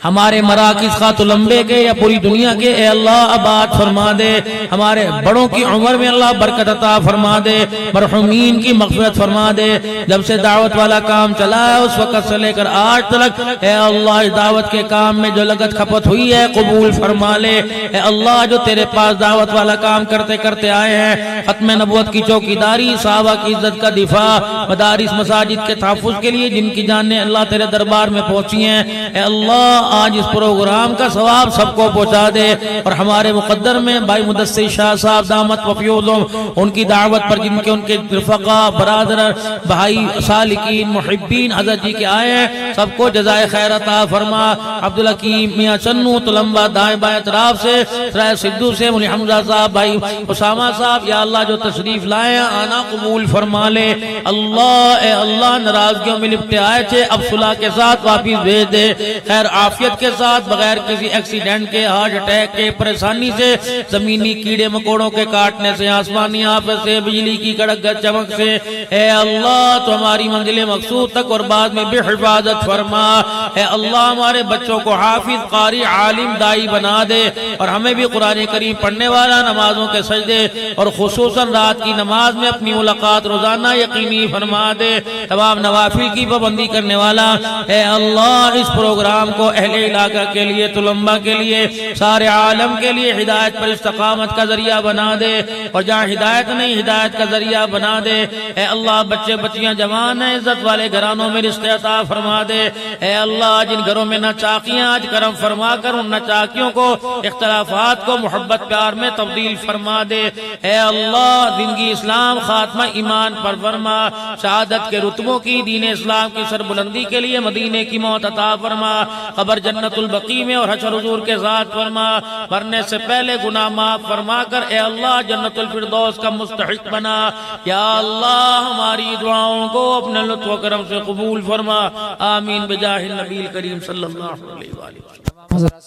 ہمارے مراکز خاط لمبے کے یا پوری دنیا کے اے اللہ آباد فرما دے، ہمارے بڑوں کی عمر میں اللہ برکت عطا فرما دے، مرحومین کی مغفرت فرما دے۔ جب سے دعوت والا کام چلا ہے اس وقت سے لے کر آج تک اے اللہ اس دعوت کے کام میں جو لگت کھپت ہوئی ہے قبول فرما لے۔ اے اللہ جو تیرے پاس دعوت والا کام کرتے کرتے آئے ہیں، ختم نبوت کی چوکیداری، صحابہ کی عزت کا دفاع، مدارس مساجد کے تحفظ کے لیے جن کی جانیں اللہ تیرے دربار میں پہنچی ہیں، اے اللہ آج اس پروگرام کا ثواب سب کو پہنچا دے، اور ہمارے مقدر میں بھائی مدثر شاہ صاحب دامت وفیوزم ان کی دعوت پر جن کے ان کے رفقا برادر بھائی سالکین محبین حضرت جی کے آئے ہیں، سب کو جزائے خیر عطا فرما۔ عبدالحکیم میاں چنو تلمبا دائیں بائیں اطراف سے، سرائے سدھو سے مولی حمزہ صاحب، بھائی اسامہ صاحب، یا اللہ جو تشریف لائے ہیں آنا قبول فرما لے۔ اللہ اے اللہ ناراضگیوں میں لپٹے آئے تھے اب صلح کے ساتھ واپس بھیج دے، خیر عافیت کے ساتھ، بغیر کسی ایکسیڈنٹ کے، ہارٹ اٹیک کے، پریشانی سے، زمینی کیڑے مکوڑوں کے کاٹنے سے، آسمانی آفت سے، بجلی کی کڑک گرج چمک سے، اے اللہ تو ہماری منزل مقصود تک اور بعد میں بھی حفاظت فرما۔ اے اللہ ہمارے بچوں کو حافظ، قاری، عالم، دائی بنا دے، اور ہمیں بھی قرآن کریم پڑھنے والا، نمازوں کے سجدے اور خصوصاً رات کی نماز میں اپنی ملاقات روزانہ یقینی فرما دے، تمام نوافل کی پابندی کرنے والا۔ اے اللہ اس پروگرام کو اہل علاقہ کے لیے، طلباء کے لیے، سارے عالم کے لیے ہدایت پر استقامت کا ذریعہ بنا دے، اور جہاں ہدایت نہیں ہدایت کا ذریعہ بنا دے۔ اے اللہ بچے بچیاں جوان ہیں، عزت والے گھرانوں میں رزق عطا فرما دے۔ اے اللہ جن گھروں میں ناچاکیاں آج کرم فرما کر ان ناچاکیوں کو، اختلافات کو محبت پیار میں تبدیل فرما دے۔ اے اللہ زندگی اسلام، خاتمہ ایمان پر فرما، شہادت کے رتبوں کی، دین اسلام کی سربلندی کے لیے مدینے کی موت عطا فرما، قبر جنت البقیع میں اور حشر حضور کے ساتھ فرما، مرنے سے پہلے گناہ معاف فرما کر اے اللہ جنت الفردوس کا مستحق بنا۔ یا اللہ ہماری دعاؤں کو اپنے لطف و کرم سے قبول فرما، آمین بجاہ النبی الکریم صلی اللہ علیہ وآلہ وسلم۔